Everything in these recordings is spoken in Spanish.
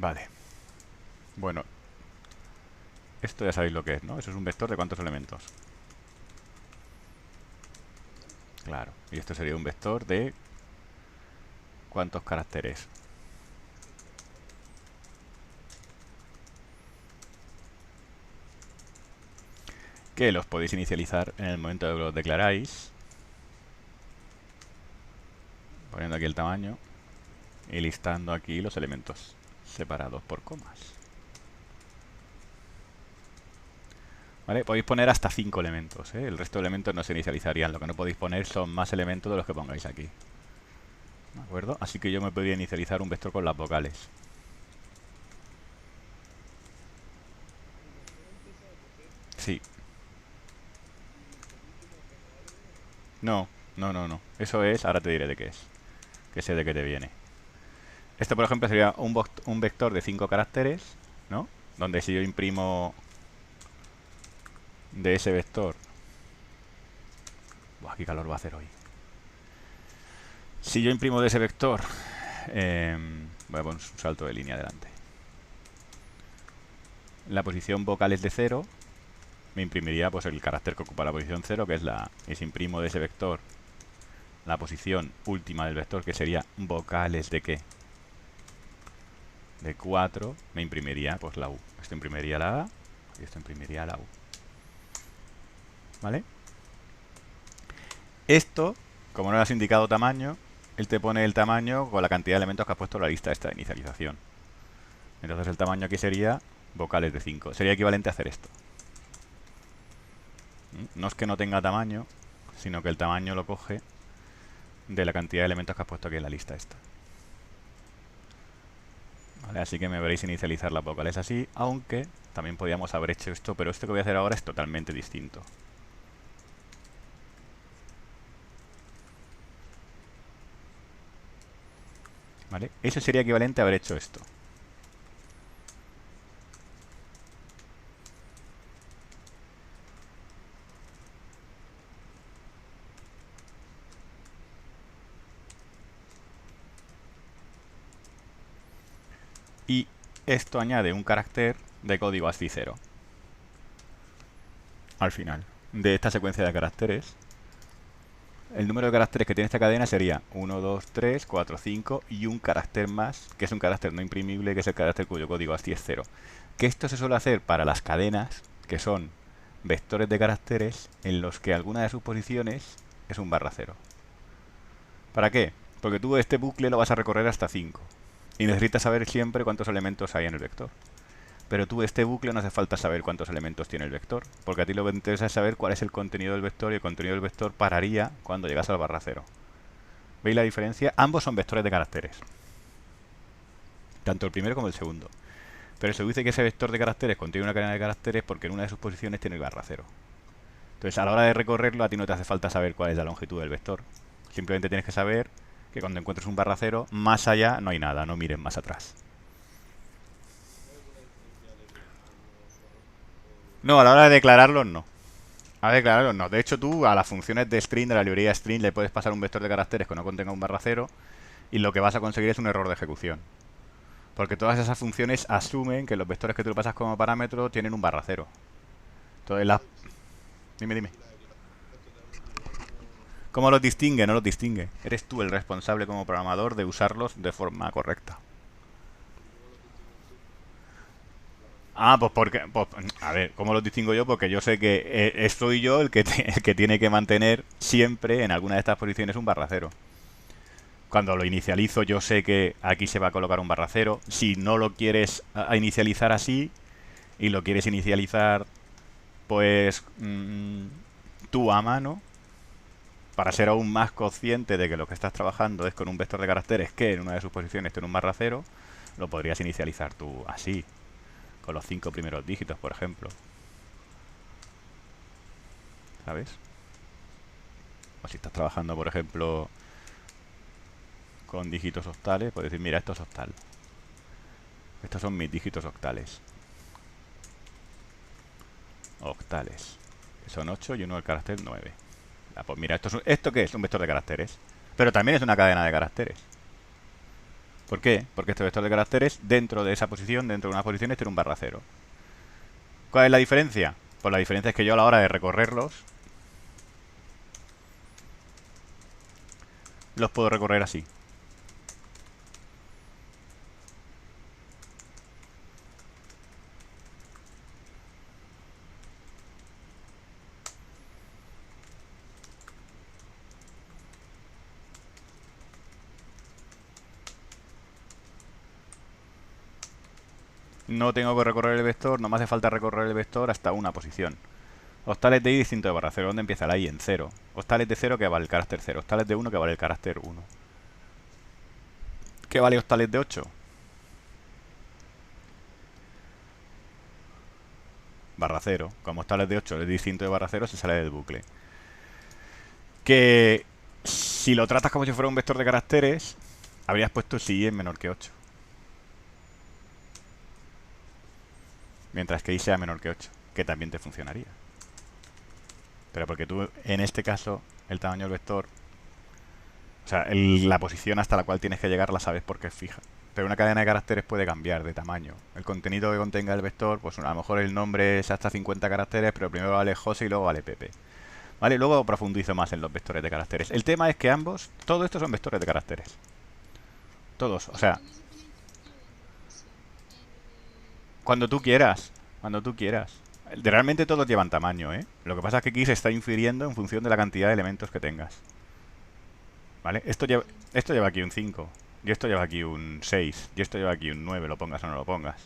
Vale. Bueno, esto ya sabéis lo que es, ¿no? Eso es un vector de cuántos elementos. Claro. Y esto sería un vector de cuántos caracteres. Que los podéis inicializar en el momento de que los declaráis. Poniendo aquí el tamaño. Y listando aquí los elementos separados por comas. ¿Vale? Podéis poner hasta 5 elementos, ¿eh? El resto de elementos no se inicializarían. Lo que no podéis poner son más elementos de los que pongáis aquí. ¿De acuerdo? Así que yo me podría inicializar un vector con las vocales. Sí. No, no. Eso es, ahora te diré de qué es. Que sé de qué te viene. Esto, por ejemplo, sería un vector de 5 caracteres, ¿no? Donde si yo imprimo de ese vector... Buah, qué calor va a hacer hoy. Si yo imprimo de ese vector... voy a poner un salto de línea adelante. La posición vocal es de 0. Me imprimiría pues el carácter que ocupa la posición 0, que es la... Y si imprimo de ese vector la posición última del vector, que sería vocales de qué? De 4, me imprimiría pues la U. Esto imprimiría la A y esto imprimiría la U. ¿Vale? Esto, como no le has indicado tamaño, él te pone el tamaño con la cantidad de elementos que has puesto en la lista esta de inicialización. Entonces el tamaño aquí sería vocales de 5. Sería equivalente a hacer esto. No es que no tenga tamaño, sino que el tamaño lo coge de la cantidad de elementos que has puesto aquí en la lista esta. ¿Vale? Así que me veréis inicializar las vocales así, aunque también podríamos haber hecho esto, pero esto que voy a hacer ahora es totalmente distinto. ¿Vale? Eso sería equivalente a haber hecho esto. Y esto añade un carácter de código ASCII 0 al final de esta secuencia de caracteres. El número de caracteres que tiene esta cadena sería 1, 2, 3, 4, 5 y un carácter más, que es un carácter no imprimible, que es el carácter cuyo código ASCII es 0. Que esto se suele hacer para las cadenas, que son vectores de caracteres en los que alguna de sus posiciones es un barra 0. ¿Para qué? Porque tú este bucle lo vas a recorrer hasta 5 y necesitas saber siempre cuántos elementos hay en el vector. Pero tú este bucle no hace falta saber cuántos elementos tiene el vector, porque a ti lo que te interesa es saber cuál es el contenido del vector, y el contenido del vector pararía cuando llegas al barra 0. ¿Veis la diferencia? Ambos son vectores de caracteres, tanto el primero como el segundo. Pero se dice que ese vector de caracteres contiene una cadena de caracteres porque en una de sus posiciones tiene el barra 0. Entonces, a la hora de recorrerlo, a ti no te hace falta saber cuál es la longitud del vector. Simplemente tienes que saber que cuando encuentres un barra 0, más allá no hay nada, no mires más atrás. No, a la hora de declararlos no. A declararlos no. De hecho, tú a las funciones de string, de la librería string, le puedes pasar un vector de caracteres que no contenga un barra 0 y lo que vas a conseguir es un error de ejecución. Porque todas esas funciones asumen que los vectores que tú le pasas como parámetro tienen un barra 0. Entonces, dime. ¿Cómo los distingue? No los distingue. Eres tú el responsable como programador de usarlos de forma correcta. Ah, pues porque... Pues, a ver, ¿cómo los distingo yo? Porque yo sé que soy yo el que tiene que mantener siempre en alguna de estas posiciones un barra 0. Cuando lo inicializo yo sé que aquí se va a colocar un barra 0. Si no lo quieres inicializar así y lo quieres inicializar pues tú a mano, para ser aún más consciente de que lo que estás trabajando es con un vector de caracteres que en una de sus posiciones tiene un barra 0, lo podrías inicializar tú así, con los 5 primeros dígitos, por ejemplo. ¿Sabes? O si estás trabajando, por ejemplo, con dígitos octales, puedes decir, mira, esto es octal. Estos son mis dígitos octales. Octales. Que son 8 y uno del carácter 9. Ah, pues mira, ¿esto qué es? Un vector de caracteres. Pero también es una cadena de caracteres. ¿Por qué? Porque este vector de caracteres, dentro de esa posición, dentro de unas posiciones, tiene un barra cero. ¿Cuál es la diferencia? Pues la diferencia es que yo a la hora de recorrerlos, los puedo recorrer así. No tengo que recorrer el vector, no me hace falta recorrer el vector hasta una posición. Octales de i distinto de barra cero. ¿Dónde empieza la i? En 0. Octales de 0 que vale el carácter 0. Octales de 1 que vale el carácter 1. ¿Qué vale octales de 8? Barra 0. Como octales de 8 es distinto de barra 0, se sale del bucle. Que si lo tratas como si fuera un vector de caracteres, habrías puesto si i es menor que 8. Mientras que i sea menor que 8, que también te funcionaría. Pero porque tú, en este caso, el tamaño del vector, o sea, la posición hasta la cual tienes que llegar la sabes porque es fija. Pero una cadena de caracteres puede cambiar de tamaño. El contenido que contenga el vector, pues a lo mejor el nombre es hasta 50 caracteres, pero primero vale José y luego vale Pepe. ¿Vale? Luego profundizo más en los vectores de caracteres. El tema es que ambos, todo esto son vectores de caracteres. Todos, o sea, cuando tú quieras. Cuando tú quieras. Realmente todos llevan tamaño, ¿eh? Lo que pasa es que aquí se está infiriendo en función de la cantidad de elementos que tengas. ¿Vale? Esto lleva aquí un 5. Y esto lleva aquí un 6. Y esto lleva aquí un 9, lo pongas o no lo pongas.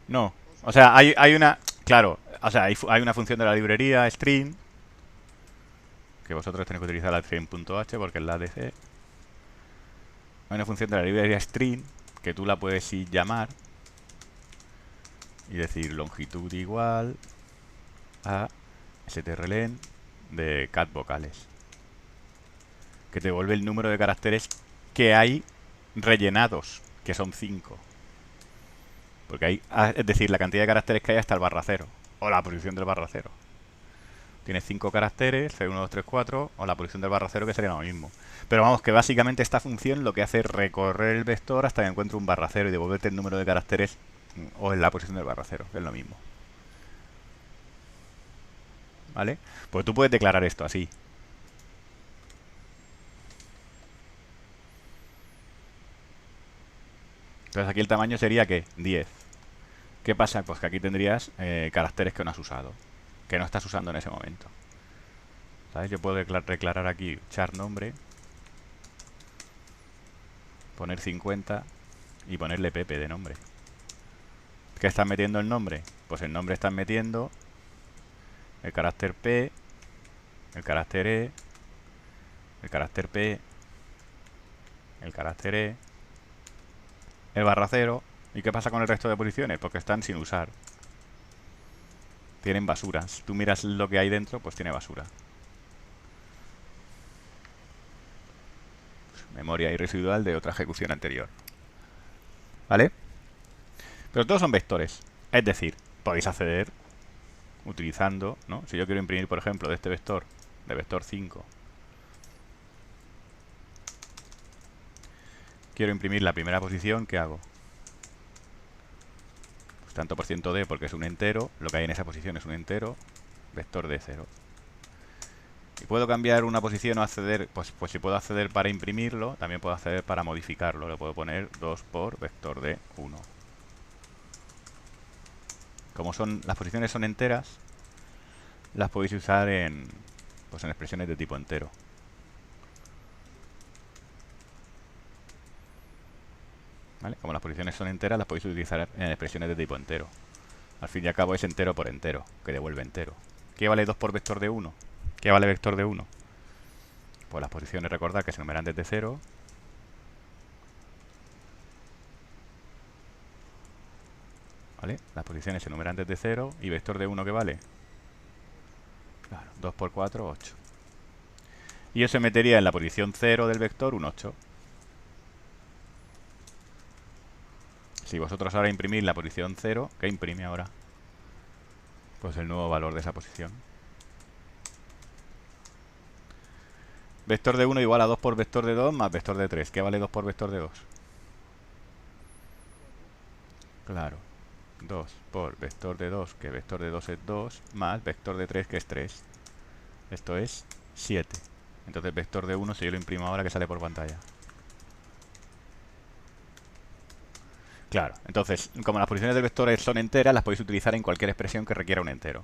No. O sea, hay una... Claro, o sea, hay una función de la librería string, que vosotros tenéis que utilizar la string.h porque es la ADC. Hay una función de la librería string que tú la puedes ir llamar y decir longitud igual a strlen de cat vocales, que te devuelve el número de caracteres que hay rellenados, que son 5. Porque hay, es decir, la cantidad de caracteres que hay hasta el barra cero, o la posición del barra cero. Tienes 5 caracteres, C1, 2, 3, 4, o la posición del barra cero, que sería lo mismo. Pero vamos, que básicamente esta función lo que hace es recorrer el vector hasta que encuentre un barra cero y devolverte el número de caracteres o en la posición del barra cero, que es lo mismo. ¿Vale? Pues tú puedes declarar esto así. Entonces aquí el tamaño sería, ¿qué? 10. ¿Qué pasa? Pues que aquí tendrías caracteres que no has usado, que no estás usando en ese momento. ¿Sabes? Yo puedo declarar aquí char nombre, poner 50 y ponerle Pepe de nombre. ¿Qué estás metiendo el nombre? Pues el nombre estás metiendo el carácter P, el carácter E, el carácter P, el carácter E, el barra cero. ¿Y qué pasa con el resto de posiciones? Porque están sin usar. Tienen basuras. Si tú miras lo que hay dentro, pues tiene basura. Memoria irresidual de otra ejecución anterior. ¿Vale? Pero todos son vectores. Es decir, podéis acceder utilizando, ¿no? Si yo quiero imprimir, por ejemplo, de este vector, de vector 5, quiero imprimir la primera posición, ¿qué hago? Pues tanto por ciento d porque es un entero, lo que hay en esa posición es un entero, vector de 0. Y puedo cambiar una posición o acceder, pues si puedo acceder para imprimirlo, también puedo acceder para modificarlo. Le puedo poner 2 por vector de 1. Como las posiciones son enteras, las podéis usar en expresiones de tipo entero. ¿Vale? Como las posiciones son enteras, las podéis utilizar en expresiones de tipo entero. Al fin y al cabo es entero por entero, que devuelve entero. ¿Qué vale 2 por vector de 1? ¿Qué vale vector de 1? Pues las posiciones, recordad que se enumeran desde 0. ¿Vale? Las posiciones se enumeran desde 0. ¿Y vector de 1 qué vale? Claro, 2 por 4, 8. Y eso se metería en la posición 0 del vector un 8. Si vosotros ahora imprimís la posición 0, ¿qué imprime ahora? Pues el nuevo valor de esa posición. Vector de 1 igual a 2 por vector de 2 más vector de 3. ¿Qué vale 2 por vector de 2? Claro. 2 por vector de 2, que vector de 2 es 2, más vector de 3, que es 3. Esto es 7. Entonces vector de 1, si yo lo imprimo ahora, que sale por pantalla. Claro, entonces, como las posiciones del vector son enteras, las podéis utilizar en cualquier expresión que requiera un entero.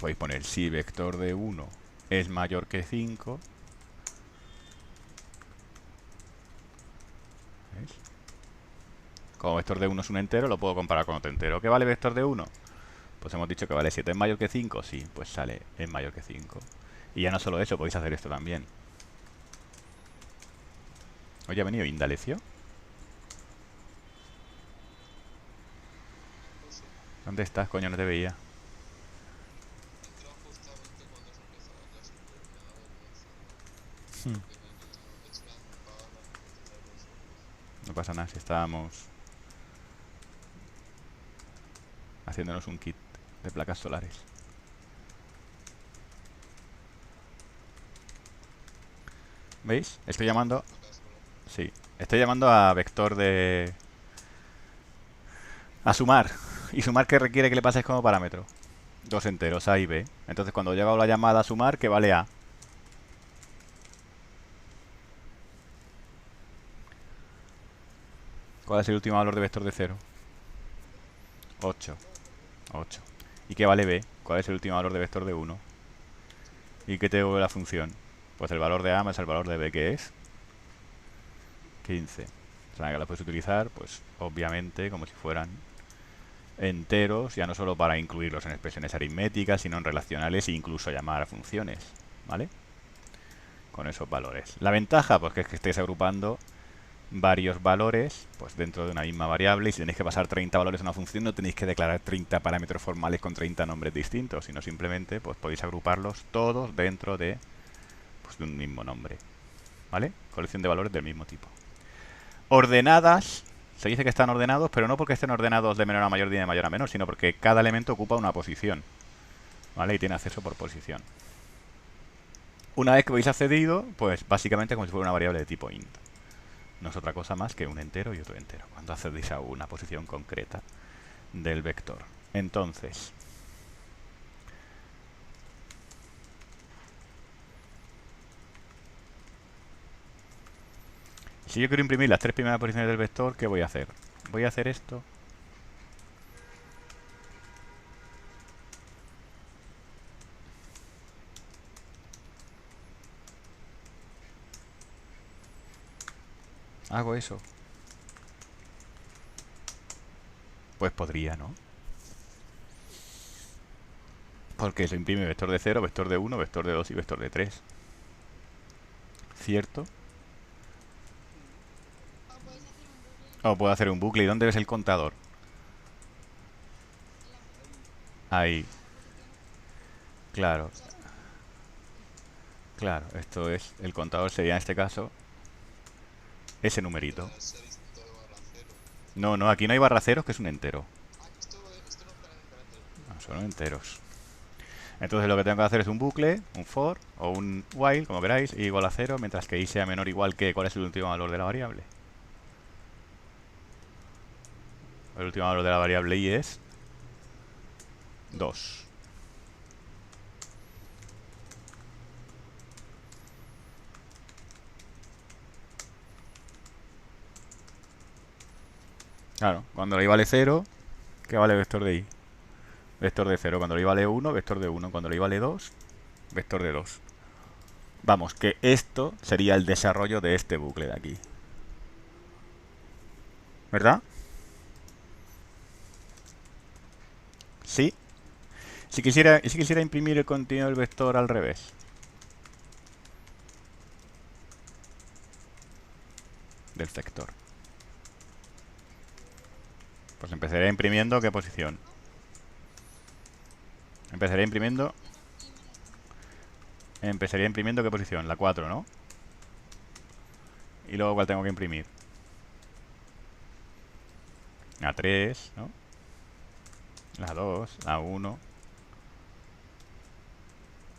Podéis poner si vector de 1 es mayor que 5. ¿Veis? Como vector de 1 es un entero, lo puedo comparar con otro entero. ¿Qué vale vector de 1? Pues hemos dicho que vale 7. ¿Es mayor que 5? Sí, pues sale es mayor que 5. Y ya no solo eso, podéis hacer esto también. Oye, ¿ha venido Indalecio? ¿Dónde estás, coño? No te veía. No pasa nada si estábamos haciéndonos un kit de placas solares. ¿Veis? Estoy llamando... Sí, estoy llamando a vector de... a sumar. ¿Y sumar qué requiere que le pases como parámetro? Dos enteros, A y B. Entonces cuando yo hago la llamada a sumar, que vale A. ¿Cuál es el último valor de vector de 0? 8. 8. ¿Y qué vale B? ¿Cuál es el último valor de vector de 1? ¿Y qué te devuelve la función? Pues el valor de A más el valor de B, que es 15. O sea, que la puedes utilizar, pues obviamente, como si fueran enteros, ya no solo para incluirlos en expresiones aritméticas, sino en relacionales e incluso llamar a funciones, ¿vale? Con esos valores. La ventaja, pues que es que estáis agrupando varios valores pues dentro de una misma variable, y si tenéis que pasar 30 valores a una función no tenéis que declarar 30 parámetros formales con 30 nombres distintos, sino simplemente pues podéis agruparlos todos dentro de, pues, de un mismo nombre, ¿vale? Colección de valores del mismo tipo. Ordenadas, se dice que están ordenados, pero no porque estén ordenados de menor a mayor y de mayor a menor, sino porque cada elemento ocupa una posición, ¿vale? Y tiene acceso por posición. Una vez que habéis accedido, pues básicamente como si fuera una variable de tipo int. No es otra cosa más que un entero y otro entero, cuando accedéis a una posición concreta del vector. Entonces, si yo quiero imprimir las tres primeras posiciones del vector, ¿qué voy a hacer? Voy a hacer esto. Hago eso. Pues podría, ¿no? Porque eso imprime vector de 0, vector de 1, vector de 2 y vector de 3. ¿Cierto? O puedo hacer un bucle. ¿Y dónde ves el contador? Ahí. Claro, claro. Esto es... El contador sería en este caso ese numerito. No, no, aquí no hay barra ceros, que es un entero. No, son enteros. Entonces lo que tengo que hacer es un bucle, un for o un while, como queráis, y igual a 0, mientras que i sea menor o igual que cuál es el último valor de la variable. El último valor de la variable i es 2. Claro, cuando la i vale 0, ¿qué vale vector de i? Vector de 0. Cuando la i vale 1, vector de 1. Cuando la i vale 2, vector de 2. Vamos, que esto sería el desarrollo de este bucle de aquí. ¿Verdad? Sí. Si quisiera imprimir el contenido del vector al revés. Del vector. Pues empezaré imprimiendo ¿qué posición? Empezaré imprimiendo Empezaría imprimiendo qué posición, la 4, ¿no? Y luego, ¿cuál tengo que imprimir? La 3, ¿no? La 2, la 1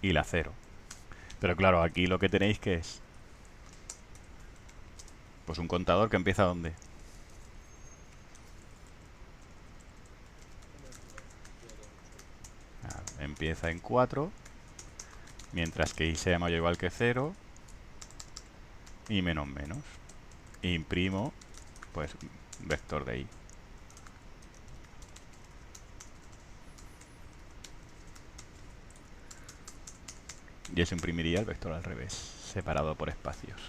y la 0. Pero claro, aquí lo que tenéis que es pues un contador que empieza ¿dónde? Empieza en 4, mientras que y sea mayor o igual que 0 y menos menos. Imprimo pues vector de i. Y eso imprimiría el vector al revés, separado por espacios.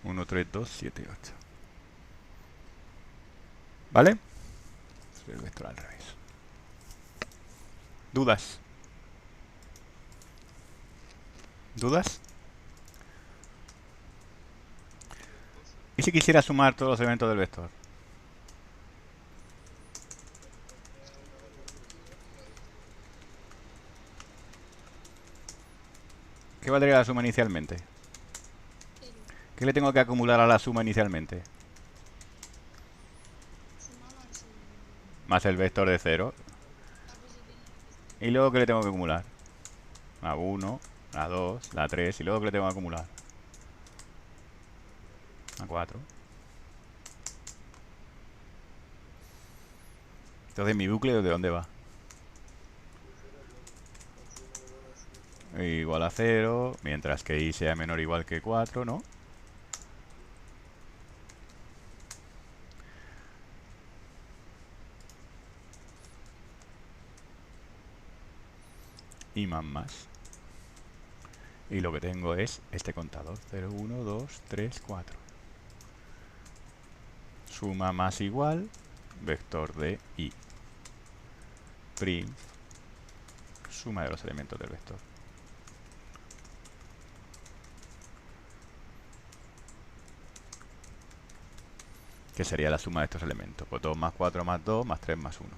Uno, 3, 2, 7, 8. ¿Vale? El vector al revés. ¿Dudas? ¿Dudas? ¿Y si quisiera sumar todos los elementos del vector? ¿Qué valdría la suma inicialmente? ¿Qué le tengo que acumular a la suma inicialmente? Más el vector de 0. ¿Y luego qué le tengo que acumular? La 1, la 2, la 3. ¿Y luego qué le tengo que acumular? La 4. Entonces, ¿mi bucle de dónde va? Igual a 0, mientras que i sea menor o igual que 4, ¿no? Y más. Y lo que tengo es este contador. 0, 1, 2, 3, 4. Suma más igual, vector de i. Print, suma de los elementos del vector. Que sería la suma de estos elementos. Pues 2 más 4 más 2 más 3 más 1.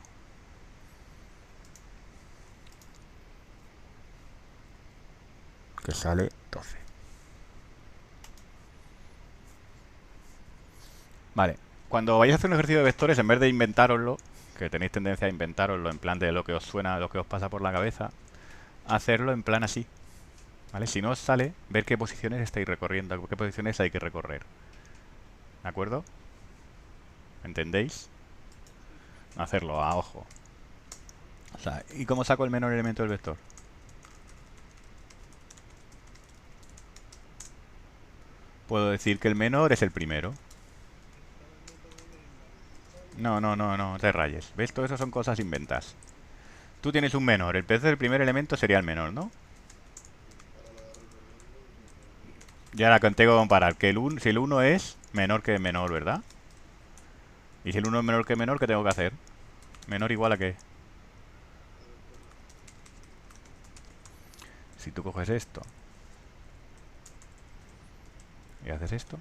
Que sale 12. Vale. Cuando vayáis a hacer un ejercicio de vectores, en vez de inventároslo, que tenéis tendencia a inventároslo en plan de lo que os suena, lo que os pasa por la cabeza, hacerlo en plan así. ¿Vale? Si no os sale, ver qué posiciones estáis recorriendo, qué posiciones hay que recorrer. ¿De acuerdo? ¿Entendéis? Hacerlo a ojo. O sea, ¿y cómo saco el menor elemento del vector? Puedo decir que el menor es el primero. No, no, no, no te rayes. ¿Ves? Todo eso son cosas inventas. Tú tienes un menor. El peso del primer elemento sería el menor, ¿no? Y ahora tengo que comparar que si el 1 es menor que menor, ¿verdad? Y si el 1 es menor que menor, ¿qué tengo que hacer? ¿Menor igual a qué? Si tú coges esto y haces esto,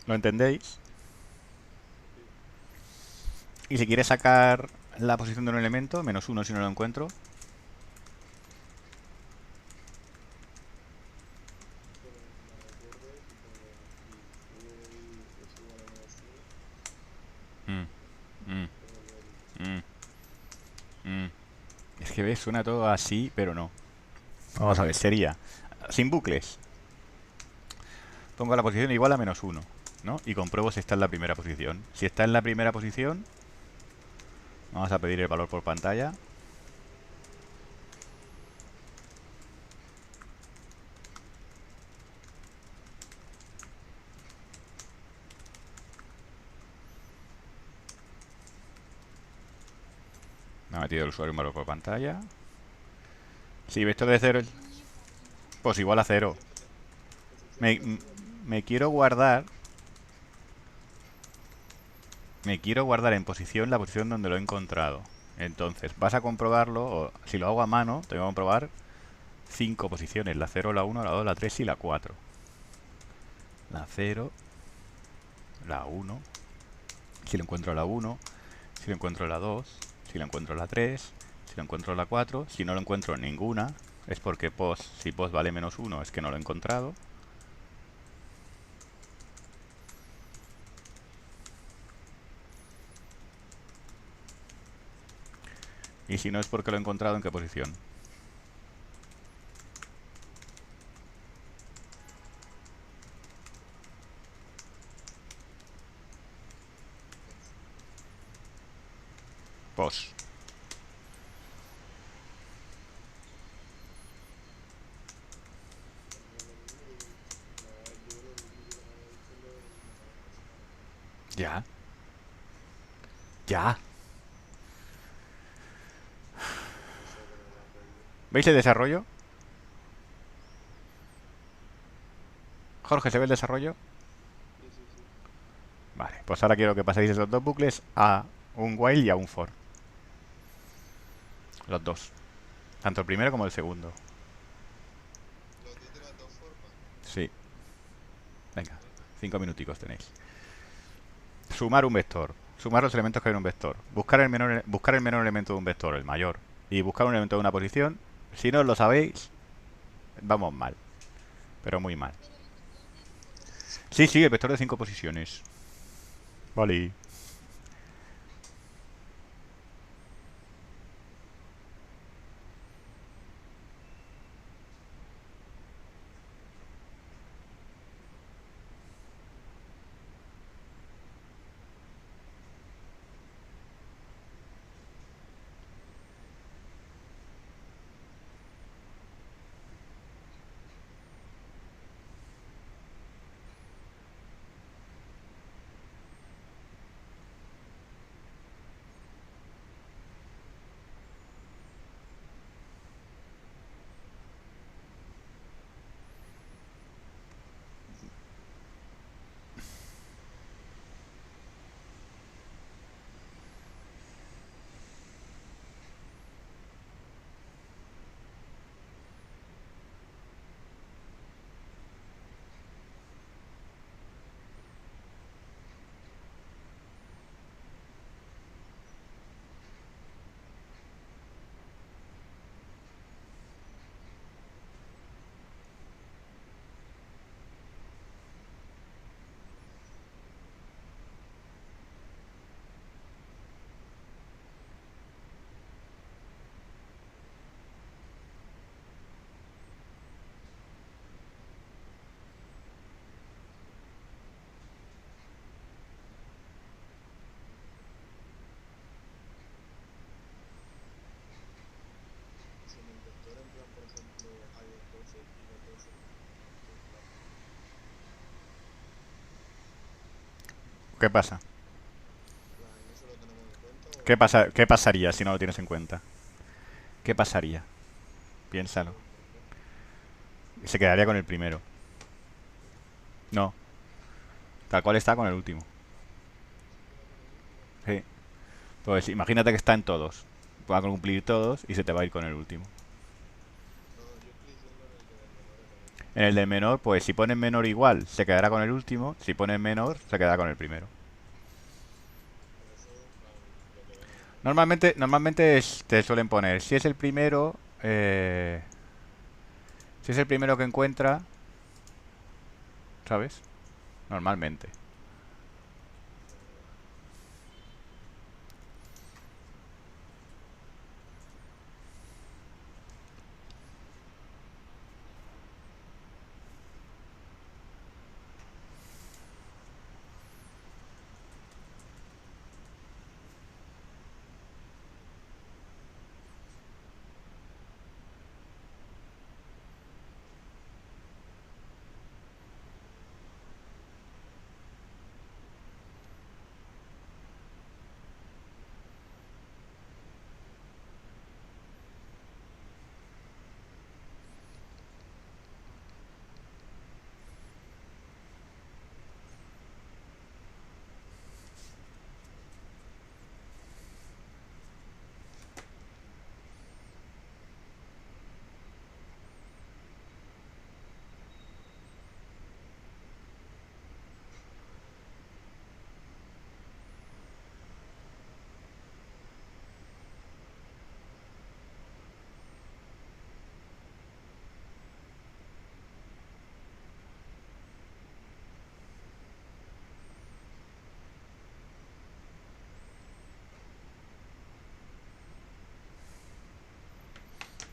¿lo entendéis? Y si quieres sacar la posición de un elemento, menos 1 si no lo encuentro. Mm, mm, mm, mm. Es que ves, suena todo así, pero no. Vamos a ver, sería sin bucles. Pongo la posición igual a -1, ¿no? Y compruebo si está en la primera posición. Si está en la primera posición, vamos a pedir el valor por pantalla. Me ha metido el usuario un valor por pantalla. Si vector de 0, pues igual a 0. Me, me quiero guardar. Me quiero guardar en posición la posición donde lo he encontrado. Entonces, vas a comprobarlo, o si lo hago a mano, tengo que comprobar 5 posiciones: la 0, la 1, la 2, la 3 y la 4. La 0, la 1, si lo encuentro la 1, si lo encuentro la 2, si lo encuentro la 3, si lo encuentro la 4, si no lo encuentro ninguna, es porque post, si post vale -1 es que no lo he encontrado. Y si no es porque lo he encontrado, ¿en qué posición? Post. Ya. Ya. ¿Veis el desarrollo? Jorge, ¿se ve el desarrollo? Vale, pues ahora quiero que paséis esos dos bucles a un while y a un for. Los dos. Tanto el primero como el segundo. Sí. Venga, 5 minuticos tenéis. Sumar un vector. Sumar los elementos que hay en un vector. Buscar el menor elemento de un vector, el mayor. Y buscar un elemento de una posición. Si no lo sabéis, vamos mal. Pero muy mal. Sí, sí, el vector de 5 posiciones. Vale. ¿Qué pasa? ¿Qué pasaría si no lo tienes en cuenta? ¿Qué pasaría? Piénsalo. Se quedaría con el primero. No, tal cual está con el último. Sí. Pues imagínate que está en todos. Va a cumplir todos y se te va a ir con el último. En el del menor, pues si pones menor igual, se quedará con el último. Si pones menor, se quedará con el primero. Normalmente te suelen poner, si es el primero, si es el primero que encuentra, ¿sabes? Normalmente.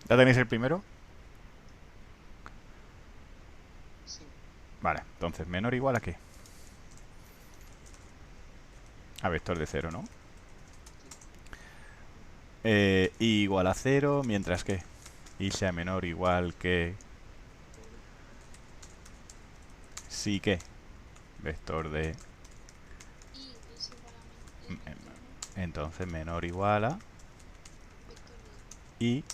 ¿Ya tenéis el primero? Sí, Vale, entonces menor o igual a qué? A vector de cero, ¿no? sí. Y igual a cero, mientras que y sea menor o igual que Por sí que vector de y es igual a menor o menor, entonces menor o igual a vector de y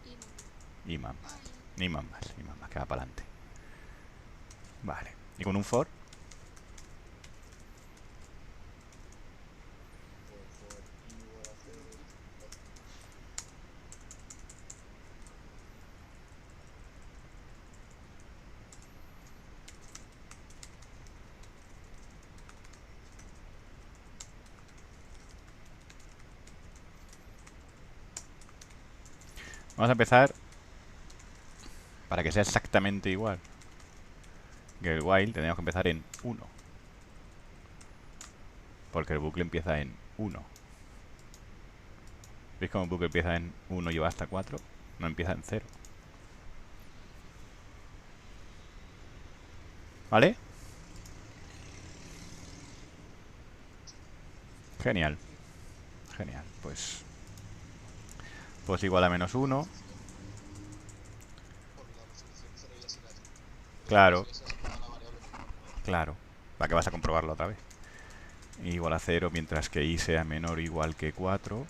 y más más. y más más. Ah, y Ni más más, ni más más, que va para adelante. Vale. Y con un for, pues for i igual a cero y 4. vamos a empezar para que sea exactamente igual que el while, tendríamos que empezar en uno, porque el bucle empieza en uno. ¿Veis cómo el bucle empieza en uno y va hasta 4? No empieza en cero. ¿Vale? Genial, genial. Pues igual a menos uno. Porque la resolución cero ya se la has dicho. Claro, Esa es la variable menor. claro. ¿Para qué vas a comprobarlo otra vez? Igual a cero, mientras que i sea menor o igual que 4.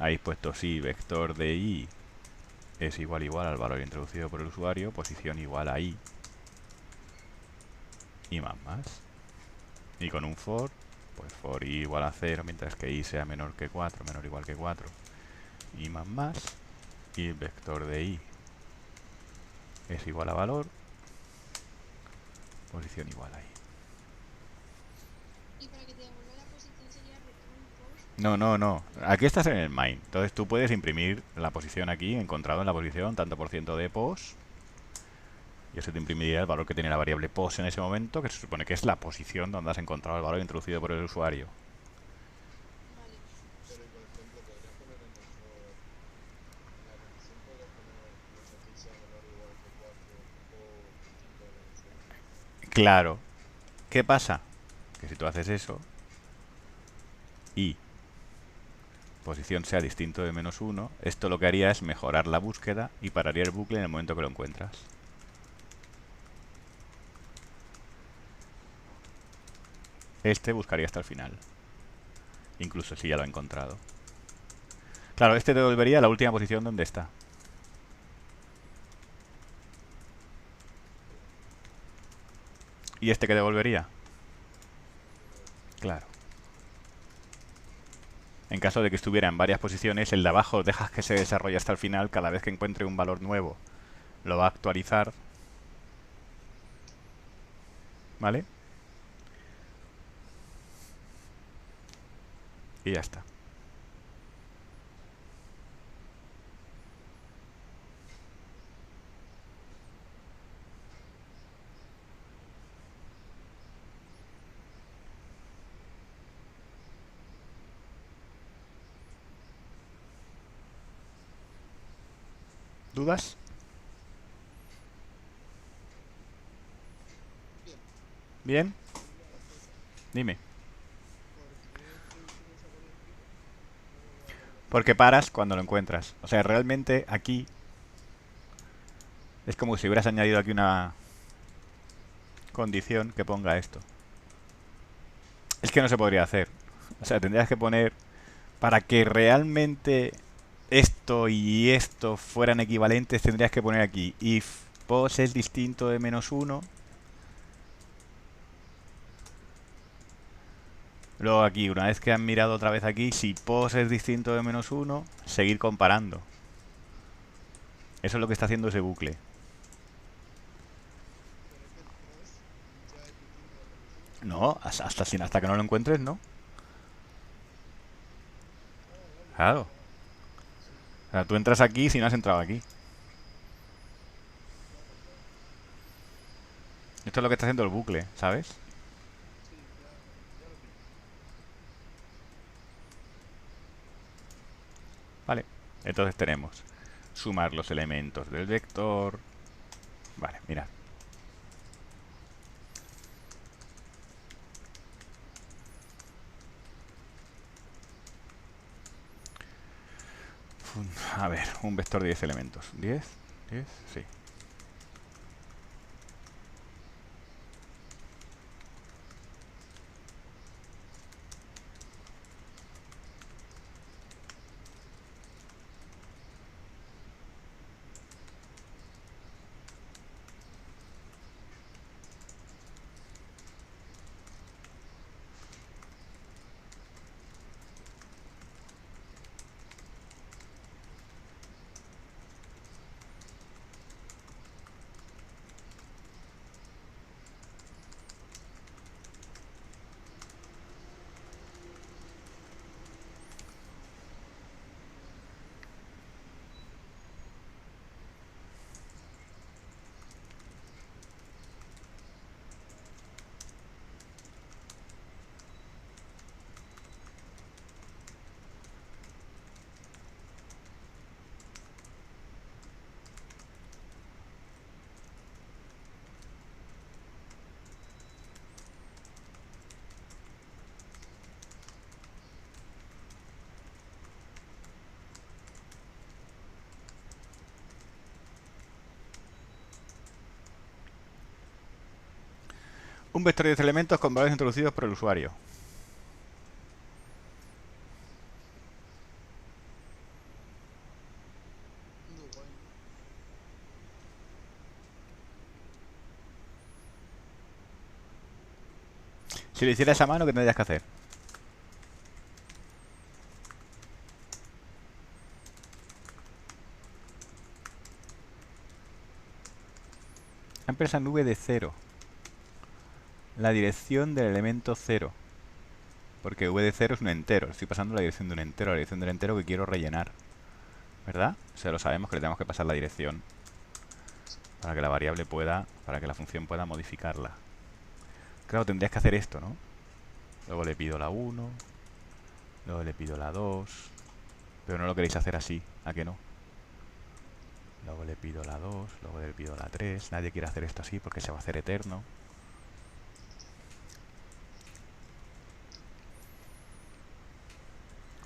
Habéis puesto si vector de i es igual al valor introducido por el usuario, posición igual a i y más más. Y con un for, pues for i igual a cero, mientras que i sea menor que 4, menor o igual que 4 y más más. Y el vector de i es igual a valor, posición igual a i. Y para que te devuelva la posición sería return post. No, no, no. Aquí estás en el main. Entonces tú puedes imprimir la posición aquí, encontrado en la posición, tanto por ciento de pos. Y eso te imprimiría el valor que tiene la variable pos en ese momento, que se supone que es la posición donde has encontrado el valor introducido por el usuario. Vale. Pero y por ejemplo, podrías poner en el for, en la condición podrías poner no sé qué sea menor o igual que 4 o distinto de -1. Claro. ¿Qué pasa? Que si tú haces eso y posición sea distinto de menos uno, esto lo que haría es mejorar la búsqueda y pararía el bucle en el momento que lo encuentras. Este buscaría hasta el final, incluso si ya lo ha encontrado. Claro, este te devolvería a la última posición donde está. ¿Y este que devolvería? Ninguno de los dos. Claro. En caso de que estuviera en varias posiciones, el de abajo dejas que se desarrolle hasta el final. Cada vez que encuentre un valor nuevo, lo va a actualizar. ¿Vale? Y ya está. ¿Dudas? Bien. ¿Bien? Una cosa. Dime. ¿Por qué traducimos a por escrito? No a por define. Porque paras cuando lo encuentras. O sea, realmente aquí es como si hubieras añadido aquí una condición que ponga esto. Es que no se podría hacer. O sea, tendrías que poner para que realmente esto y esto fueran equivalentes, tendrías que poner aquí if pos es distinto de menos uno. Luego aquí, una vez que han mirado otra vez aquí, si pos es distinto de menos uno, seguir comparando. Eso es lo que está haciendo ese bucle. Pero es que pos ya es distinto de -1. No, hasta que no lo encuentres, no. Ah, vale, vale, Claro. vale. Sí, O sea, tú entras aquí si no has entrado aquí. claro, claro. Esto es lo que está haciendo el bucle, ¿sabes? Sí, ya, ya lo pillo. Vale. Entonces tenemos sumar los elementos del vector. Vale, mirad. A ver, un vector de 10 elementos. ¿10? ¿10? Sí. Un vector de 10 elementos con valores introducidos por el usuario. No, bueno. Si lo hicieras a mano, ¿qué tendrías que hacer? Ampersand v de 0. La dirección del elemento 0. Porque v de 0 es un entero. Estoy pasando la dirección de un entero, la dirección del entero que quiero rellenar. ¿Verdad? O sea, lo sabemos que le tenemos que pasar la dirección para que la variable pueda, para que la función pueda modificarla. Claro, tendrías que hacer esto, ¿no? Luego le pido la 1, luego le pido la 2, pero no lo queréis hacer así, ¿a que no? Luego le pido la 2, luego le pido la 3. Nadie quiere hacer esto así porque se va a hacer eterno.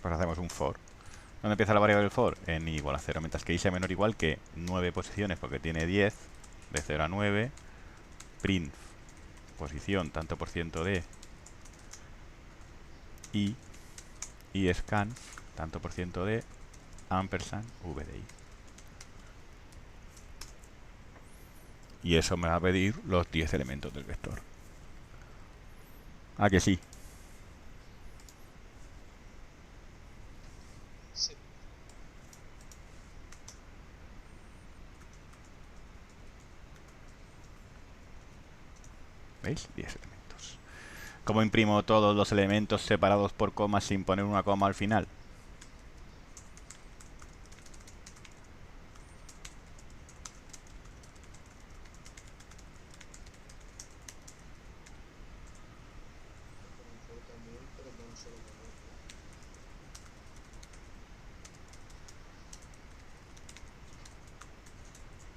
Pues hacemos un for. ¿Dónde empieza la variable del for? En i igual a 0, mientras que i sea menor o igual que 9 posiciones porque tiene 10, de 0 a 9, print posición tanto por ciento de i, y scan tanto por ciento de ampersand v de i. Y eso me va a pedir los 10 elementos del vector. ¿A que sí? Sí. ¿Veis? 10 elementos. ¿Cómo imprimo todos los elementos separados por comas sin poner una coma al final? Con un for también, pero con un solo menor,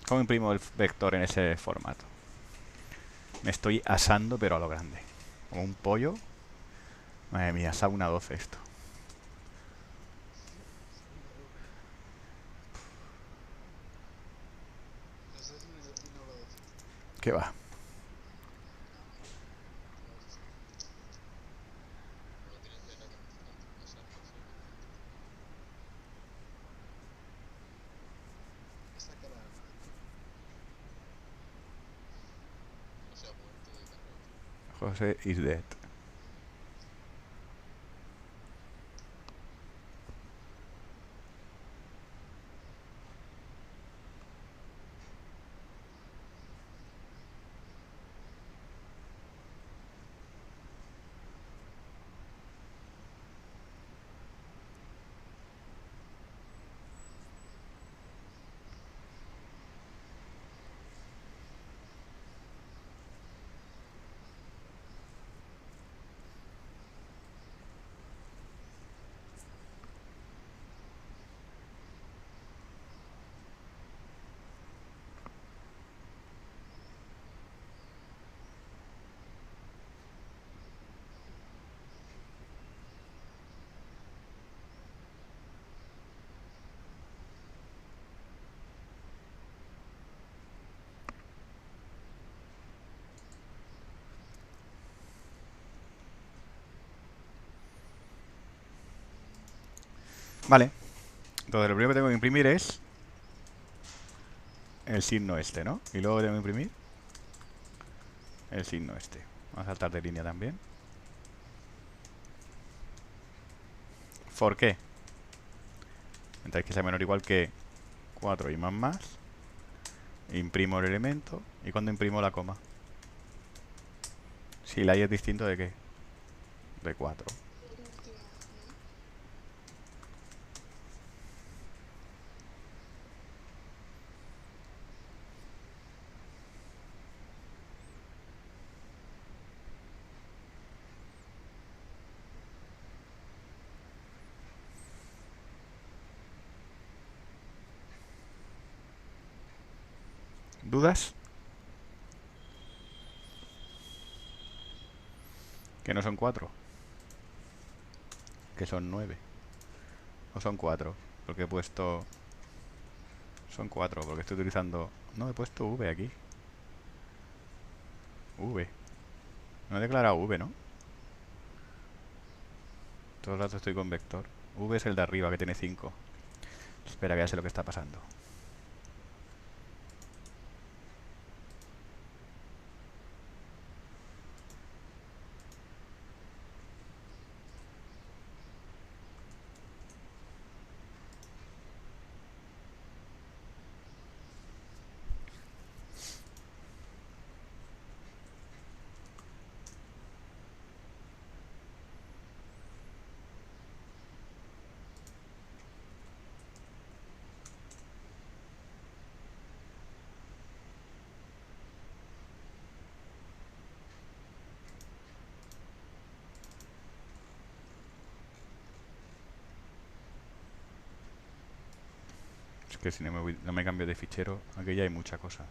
¿no? ¿Cómo imprimo el vector en ese formato? Me estoy asando, pero a lo grande. Como un pollo. Madre mía, sauna 12 esto. Una 12. Esa es una hora 12. ¿Qué va? Claro, sí. Pero no tienes ya la capacidad de pasarlo así, ¿no? Esta cara de madre. No se ha muerto de terror. José is dead. Vale. Entonces lo primero que tengo que imprimir es el signo este, ¿no? Y luego tengo que imprimir el signo este. Vamos a saltar de línea también. ¿Por qué? Mientras que sea menor o igual que 4 y más. Imprimo el elemento. ¿Y cuando imprimo la coma? Si la i es distinto de qué? De 4. El último, ¿no? ¿Dudas? Que no son 4. Que son 9. O son 4. Porque he puesto... Son 4 porque estoy utilizando... No, he puesto v aquí. V. No he declarado v, ¿no? Todo el rato estoy con vector. V es el de arriba que tiene 5. Espera que ya sé lo que está pasando. Es que si no me cambio de fichero, aquí ya hay mucha cosa.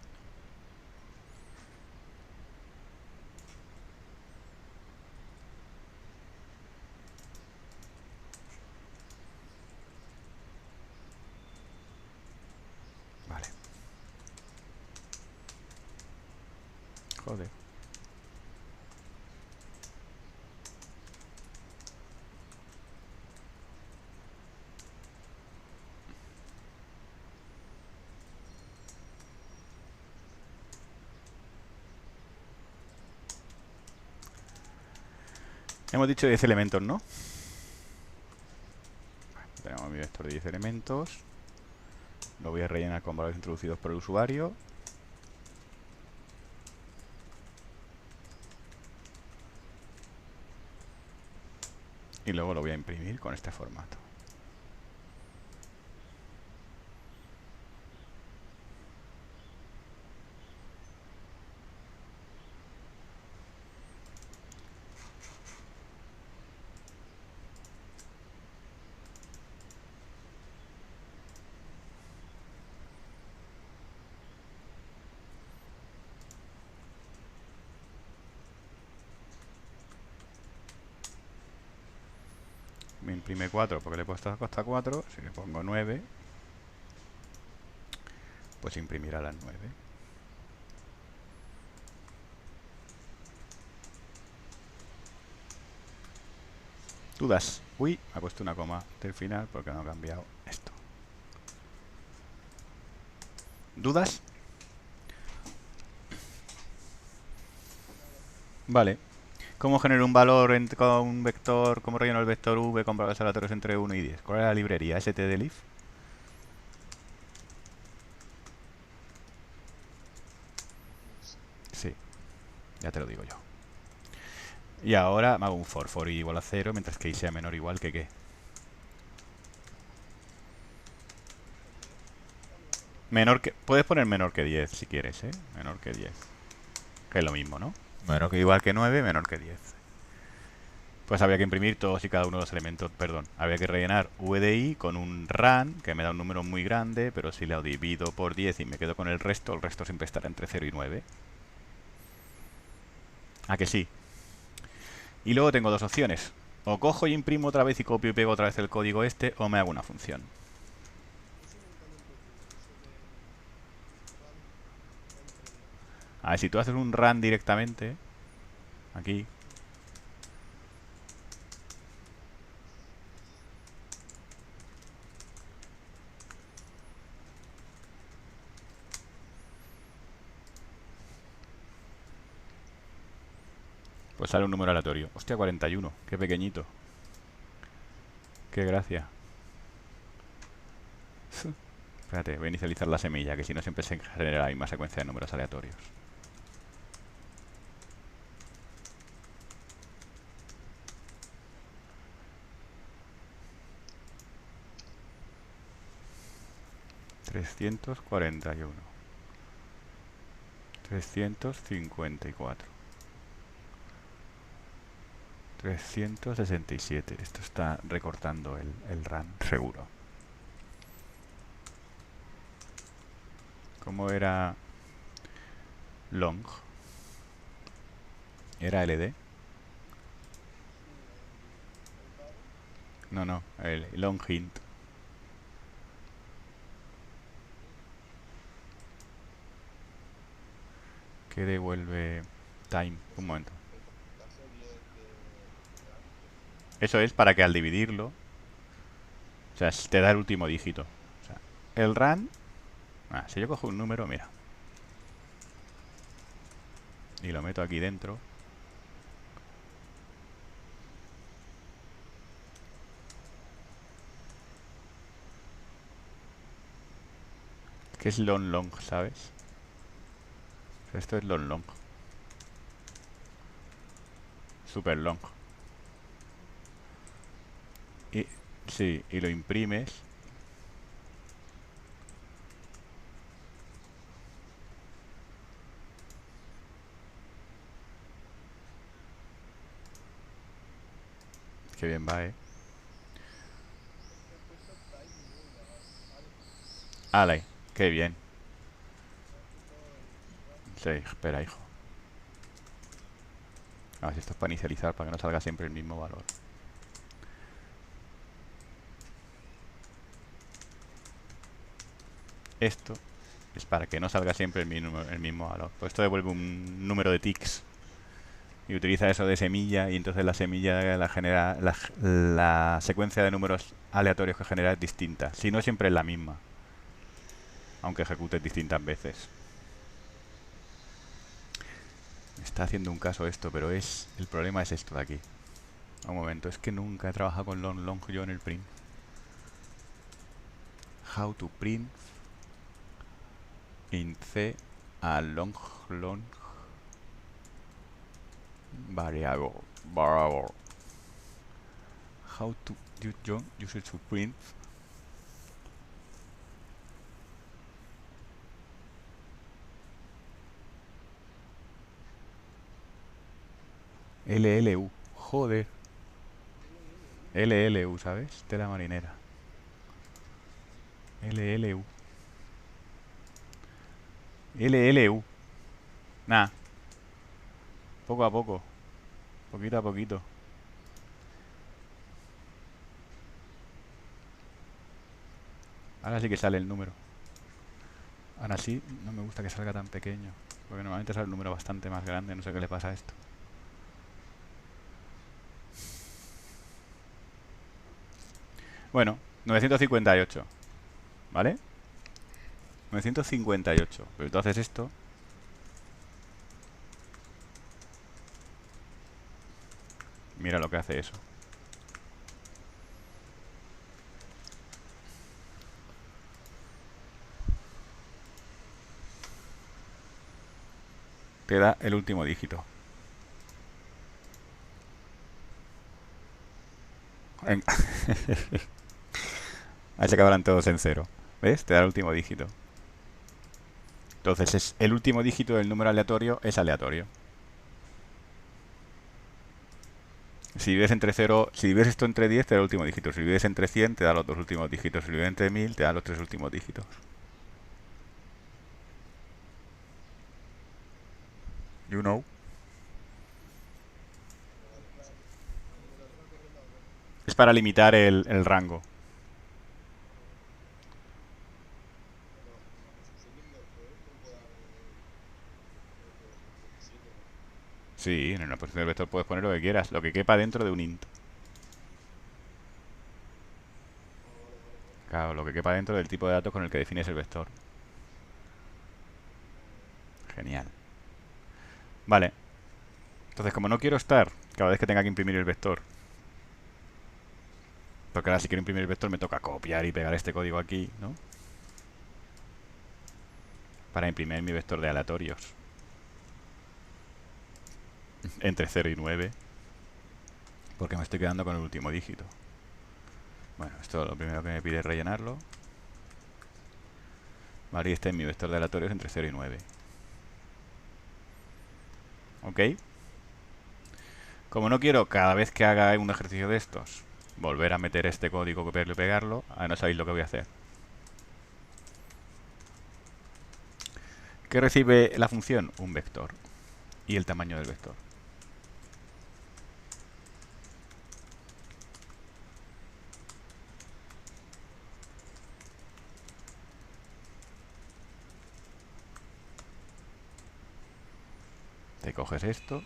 Vale. Joder. Hemos dicho 10 elementos, ¿no? Tenemos mi vector de 10 elementos. Lo voy a rellenar con valores introducidos por el usuario. Y luego lo voy a imprimir con este formato. Me imprime 4 porque le he puesto hasta 4. Si le pongo 9, pues imprimirá las 9. ¿Dudas? Uy, me ha puesto una coma del final porque no ha cambiado esto. ¿Dudas? Vale. ¿Cómo genero un valor con un vector? ¿Cómo relleno el vector v con valores aleatorios entre 1 y 10? ¿Cuál es la librería? stdlib. No sé. Sí, ya te lo digo yo. Y ahora me hago un for i igual a 0, mientras que i sea menor o igual que ¿qué? Menor que... Puedes poner menor que 10 si quieres, ¿eh? Menor que 10. Que es lo mismo, ¿no? Menor que igual que 9, menor que 10. Pues habría que imprimir todos y cada uno de los elementos, perdón. Habría que rellenar v de i con un ran, que me da un número muy grande, pero si lo divido por 10 y me quedo con el resto siempre estará entre 0 y 9. ¿A que sí? Y luego tengo dos opciones. O cojo y imprimo otra vez y copio y pego otra vez el código este, o me hago una función. Eso nunca lo entendí. Eso de run entre... A ver, si tú haces un run directamente, aquí, Pues sale un número aleatorio. Hostia, 41. Qué pequeñito. Qué gracia. Espérate, voy a inicializar la semilla, que si no siempre se genera la misma secuencia de números aleatorios. Trescientos cuarenta y uno. 354. 367. Esto está recortando el RAM, seguro. ¿Cómo era long? ¿Era LD? No, no, el long int. ¿Qué devuelve time? Un momento. La serie de RAM. Eso es para que al dividirlo, o sea, te da el último dígito. O sea, el RAM, si yo cojo un número, mira, y lo meto aquí dentro, que es long long, ¿sabes? Esto es long long, super long. Y sí, y lo imprimes. Qué bien va, He puesto Time New Alpha. Ale, qué bien. Me ha quitado el RAM. Sí, espera, hijo. A ver si esto es para inicializar, para que no salga siempre el mismo valor. Esto es para que no salga siempre el mismo valor. Pues esto devuelve un número de ticks y utiliza eso de semilla, y entonces la semilla la genera, la secuencia de números aleatorios que genera es distinta. Si no, siempre es la misma, aunque ejecutes distintas veces. Me está haciendo un caso esto, pero el problema es esto de aquí. Un momento, es que nunca he trabajado con long long yo en el print. How to print in C a long long variable. How to use it to print LLU. Joder. LLU, ¿sabes? Tela marinera. LLU. LLU. Nah. Poco a poco. Poquito a poquito. Ahora sí que sale el número. Ahora sí, no me gusta que salga tan pequeño, porque normalmente sale un número bastante más grande. No sé qué le pasa a esto. Bueno, 958. ¿Vale? 958. Pero tú haces esto. Mira lo que hace eso. Te da el último dígito. Ahí se acabarán todos en cero. ¿Ves? Te da el último dígito. Entonces, el último dígito del número aleatorio es aleatorio. Si vives entre 0, si vives esto entre 10, te da el último dígito. Si vives entre 100, te da los dos últimos dígitos. Si vives entre 1000, te da los tres últimos dígitos. You know. Es para limitar el rango. Siguiendo esto, no puedo dar el 27, ¿no? Sí, en una posición del vector puedes poner lo que quieras, lo que quepa dentro de un int. Vale, vale, vale. Claro, lo que quepa dentro del tipo de datos con el que defines el vector. Genial. Vale. Entonces, como no quiero estar cada vez que tenga que imprimir el vector, porque ahora si quiero imprimir el vector me toca copiar y pegar este código aquí, ¿no? Para imprimir mi vector de aleatorios entre 0 y 9, porque me estoy quedando con el último dígito. Bueno, esto lo primero que me pide es rellenarlo. Vale, y este es mi vector de aleatorios entre 0 y 9. ¿Ok? Como no quiero cada vez que haga un ejercicio de estos volver a meter este código, copiarlo y pegarlo, ahora no sabéis lo que voy a hacer. ¿Qué recibe la función? Un vector. Y el tamaño del vector. Te coges esto,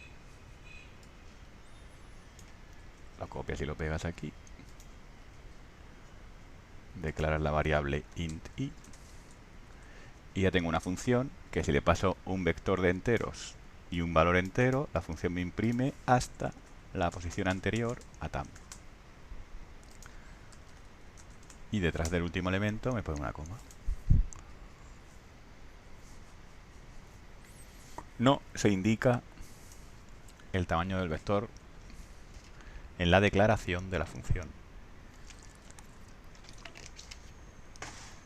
lo copias y lo pegas aquí, declaras la variable int i, y ya tengo una función que si le paso un vector de enteros y un valor entero, la función me imprime hasta la posición anterior a tam. Y detrás del último elemento me pone una coma. No se indica el tamaño del vector en la declaración de la función,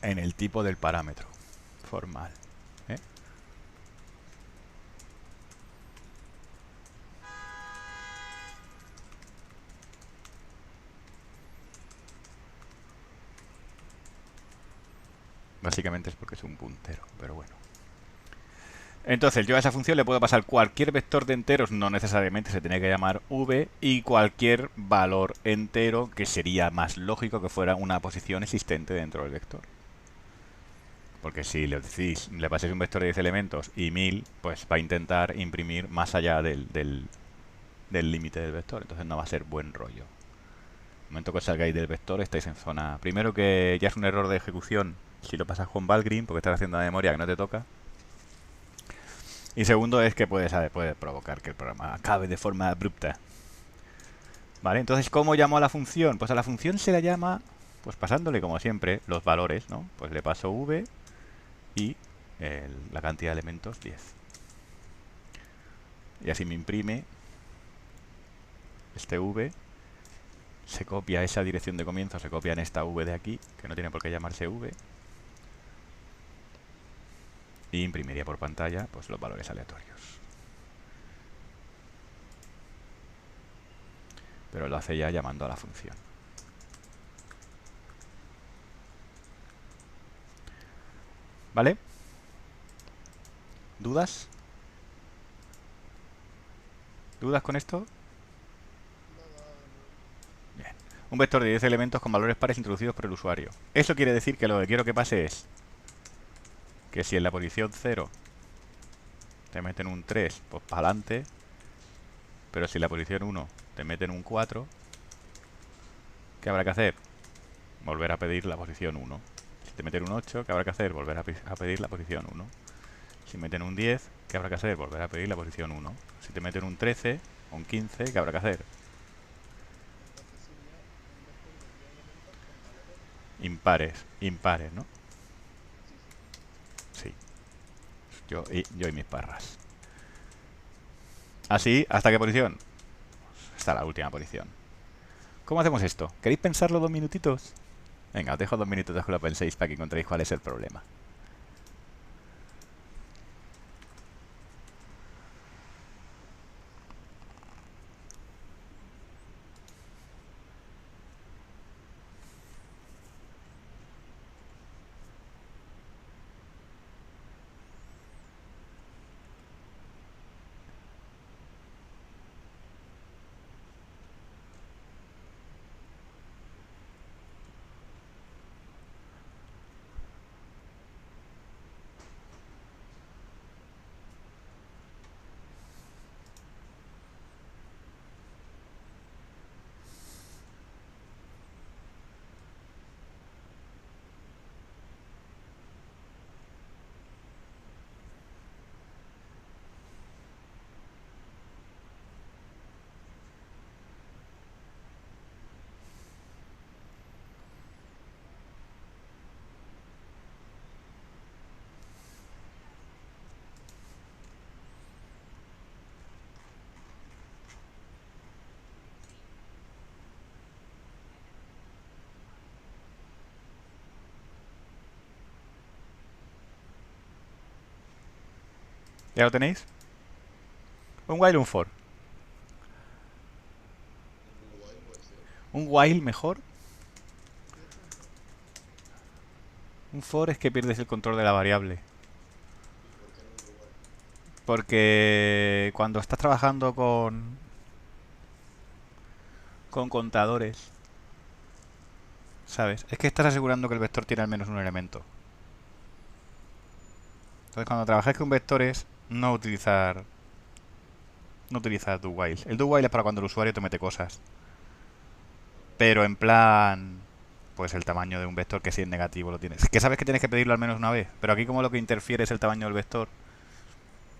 en el tipo del parámetro formal. ¿eh? Básicamente es porque es un puntero, pero bueno. Entonces yo a esa función le puedo pasar cualquier vector de enteros, no necesariamente se tiene que llamar v, y cualquier valor entero, que sería más lógico que fuera una posición existente dentro del vector. Porque si le decís, le paséis un vector de 10 elementos y 1000, pues va a intentar imprimir más allá del límite del vector, entonces no va a ser buen rollo. En el momento que salgáis del vector estáis en zona... Primero que ya es un error de ejecución si lo pasas con Valgrind, porque estás haciendo una memoria que no te toca. Y segundo es que puede provocar que el programa acabe de forma abrupta. ¿Vale? Entonces, ¿cómo llamo a la función? Pues a la función se la llama, pues pasándole como siempre los valores, ¿no? Pues le paso v y la cantidad de elementos 10. Y así me imprime este v, se copia esa dirección de comienzo, se copia en esta v de aquí, que no tiene por qué llamarse v, y imprimiría por pantalla pues los valores aleatorios. Pero lo hace ya llamando a la función. ¿Vale? ¿Dudas? ¿Dudas con esto? Bien. Un vector de 10 elementos con valores pares introducidos por el usuario. Eso quiere decir que lo que quiero que pase es que si en la posición 0 te meten un 3, pues para adelante. Pero si en la posición 1 te meten un 4, ¿qué habrá que hacer? Volver a pedir la posición 1. Si te meten un 8, ¿qué habrá que hacer? Volver a pedir la posición 1. Si meten un 10, ¿qué habrá que hacer? Volver a pedir la posición 1. Si te meten un 13 o un 15, ¿qué habrá que hacer? Entonces sería un vector de 10 elementos con valores. Impares, ¿no? Sí, sí. Sí. Yo y mis parras. Así, ¿hasta qué posición? Hasta la última posición. ¿Cómo hacemos esto? ¿Queréis pensarlo 2 minutitos? Venga, os dejo 2 minutos que lo penséis para que encontréis cuál es el problema. ¿Ya lo tenéis? Un while, un for. Un do while puede ser. Un while mejor. Un for es que pierdes el control de la variable. ¿Y por qué no un do while? Porque cuando estás trabajando con contadores, ¿sabes? Es que estás asegurando que el vector tiene al menos un elemento. Entonces, cuando trabajáis con vectores, no utilizar do while. El do while es para cuando el usuario te mete cosas. Pero en plan, pues el tamaño de un vector que si es negativo lo tienes. Que sabes que tienes que pedirlo al menos una vez. Pero aquí como lo que interfiere es el tamaño del vector.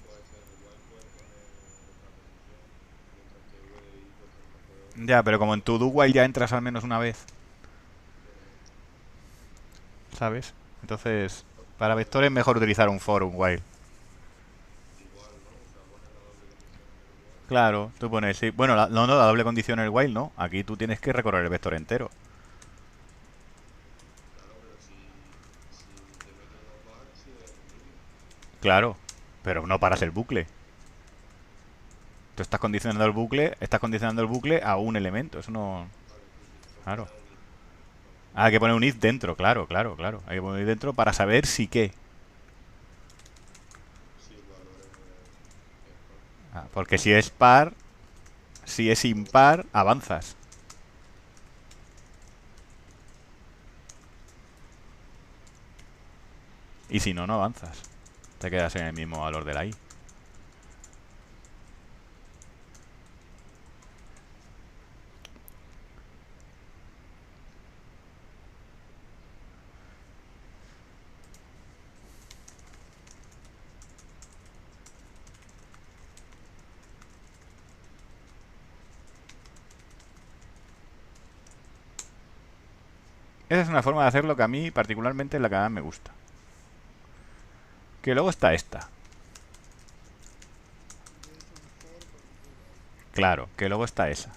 Puede ser el while, puedes poner otra condición, mientras que v de i, por ejemplo, juegue otra. Ya, pero como en tu do while ya entras al menos una vez, Yo no entro. ¿sabes? Entonces, para Vale, vectores es mejor utilizar un for o un while. igual, ¿no? O sea, pones la doble condición en el while. Claro, tú pones, sí. Bueno, la doble condición en el while no. Aquí tú tienes que recorrer el vector entero. Claro, pero si te mete una par, sigue en línea. Claro, pero no paras el bucle. Tú estás condicionando el bucle a un elemento. Eso no. Vale, sí, sí. Pues Claro. pone un if. Vale. Hay que poner un if dentro, claro, claro, claro. Hay que poner un if dentro para saber si qué. Si el valor es par. Porque si es par, si es impar, avanzas. Y si no, no avanzas. Te quedas en el mismo valor de la i. Esa es una forma de hacerlo que a mí particularmente es la que más me gusta. Que luego está esta. Claro, que luego está esa.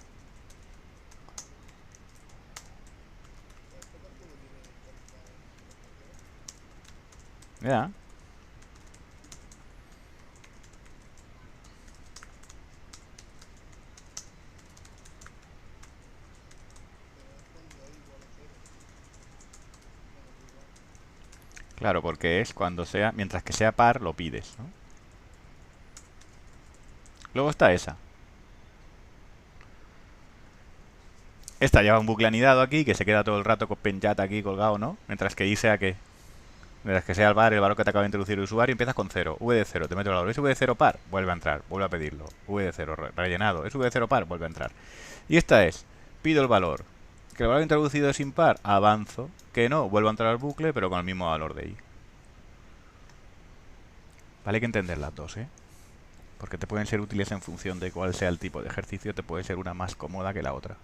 Ya. Claro, porque es cuando sea, mientras que sea par, lo pides, ¿no? Luego está esa. Esta lleva un bucle anidado aquí que se queda todo el rato con penjat aquí colgado, ¿no? Mientras que i sea que. Mientras que sea el valor que te acaba de introducir el usuario, empiezas con 0. V de 0, te mete el valor. ¿Es V de 0 par? Vuelve a entrar, vuelve a pedirlo. V de 0 rellenado. ¿Es V de 0 par? Vuelve a entrar. Y esta es, pido el valor. Que el valor introducido es impar, avanzo. Que no, vuelvo a entrar al bucle, pero con el mismo valor de i. Vale, hay que entender las dos, ¿eh? Porque te pueden ser útiles en función de cuál sea el tipo de ejercicio, te puede ser una más cómoda que la otra.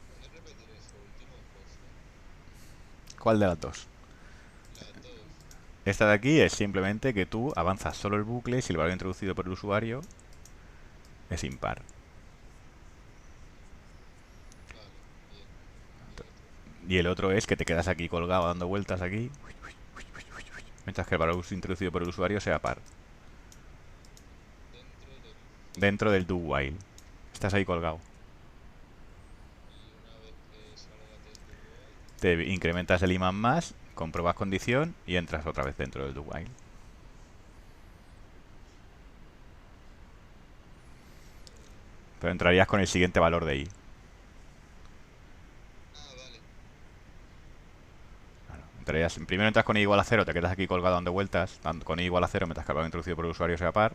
¿Puedes repetir eso último, porfa? ¿Cuál de las dos? Las dos. Esta de aquí es simplemente que tú avanzas solo el bucle si el valor introducido por el usuario es impar. Vale, bien. ¿Y el otro? Y el otro es que te quedas aquí colgado dando vueltas aquí, mientras que el valor introducido por el usuario sea par. Dentro del for. Dentro del do while. Estás ahí colgado. Y una vez que salgas del do while, Te incrementas el imán más, compruebas condición y entras otra vez dentro del do while. Pero entrarías con el siguiente valor de i. vale. Primero entras con i igual a 0, te quedas aquí colgado dando vueltas, con i igual a 0 mientras que el valor introducido por el usuario sea par.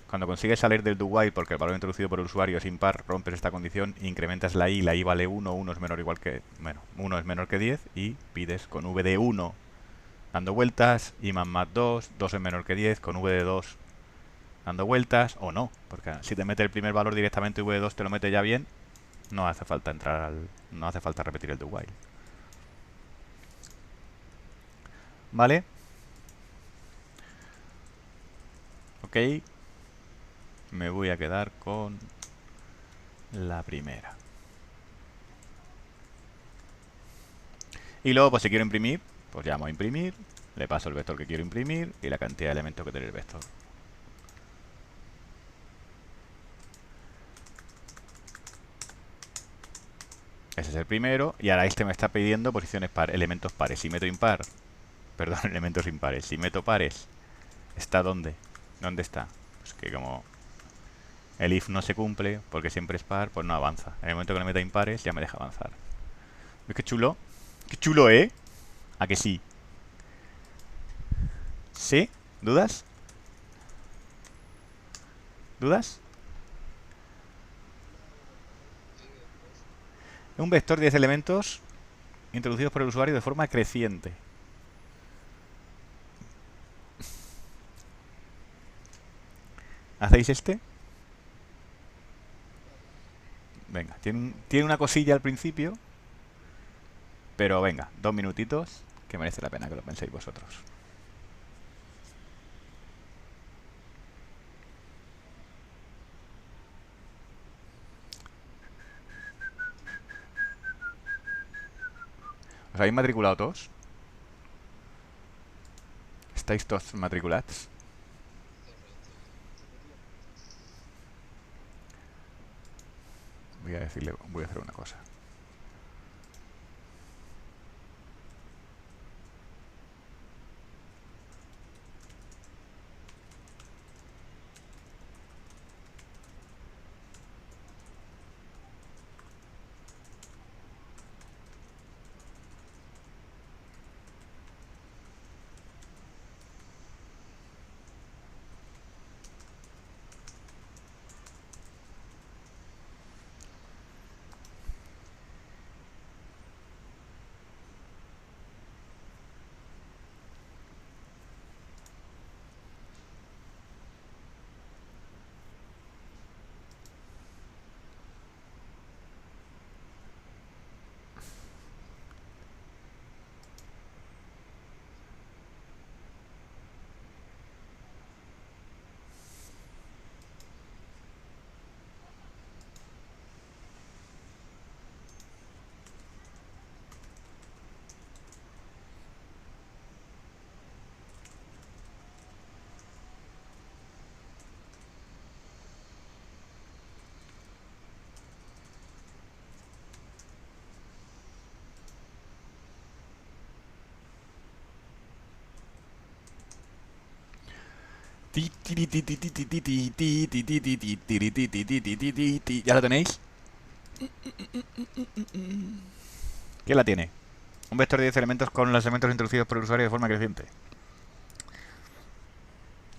Cuando consigues salir del do while porque el valor introducido por el usuario es impar, rompes esta condición, incrementas la i vale 1, 1 es menor igual que, bueno, 1 es menor que 10 y pides con v de 1 dando vueltas, i más 2, 2 es menor que 10, con v de 2 dando vueltas, o no, porque si te mete el primer valor directamente v de 2 te lo mete ya bien, no hace falta no hace falta repetir el do while. ¿Vale? Ok. Me voy a quedar con la primera. Y luego, pues si quiero imprimir, pues llamo a imprimir, le paso el vector que quiero imprimir y la cantidad de elementos que tiene el vector. Ese es el primero. Y ahora este me está pidiendo posiciones elementos pares. Si meto impar, perdón, elementos impares. Si meto pares, ¿está dónde? ¿Dónde está? Pues que como el if no se cumple, porque siempre es par, pues no avanza. En el momento que le meta impares, ya me deja avanzar. ¿Ves qué chulo? ¡Qué chulo, eh! ¿A que sí? ¿Sí? ¿Dudas? ¿Dudas? Es un vector de 10 elementos introducidos por el usuario de forma creciente. ¿Hacéis este? Venga, tiene una cosilla al principio, pero venga, 2 minutitos, que merece la pena que lo penséis vosotros. ¿Os habéis matriculado todos? ¿Estáis todos matriculados? Voy a hacer una cosa. ¿Ya lo tenéis? ¿Quién la tiene? Un vector de 10 elementos con los elementos introducidos por el usuario de forma creciente.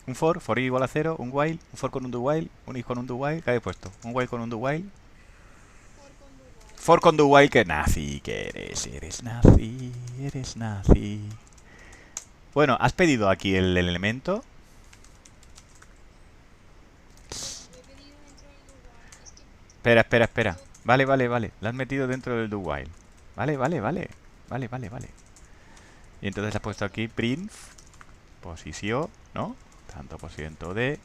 Un for i igual a 0, un while, un for con un do while, un if con un do while. ¿Qué habéis puesto? Un while con un do while. For con do while, que nazi, que eres nazi, eres nazi. Bueno, has pedido aquí el elemento. Espera. Vale. Lo has metido dentro del do while. Vale. Y entonces has puesto aquí print posición, ¿no? Tanto por ciento de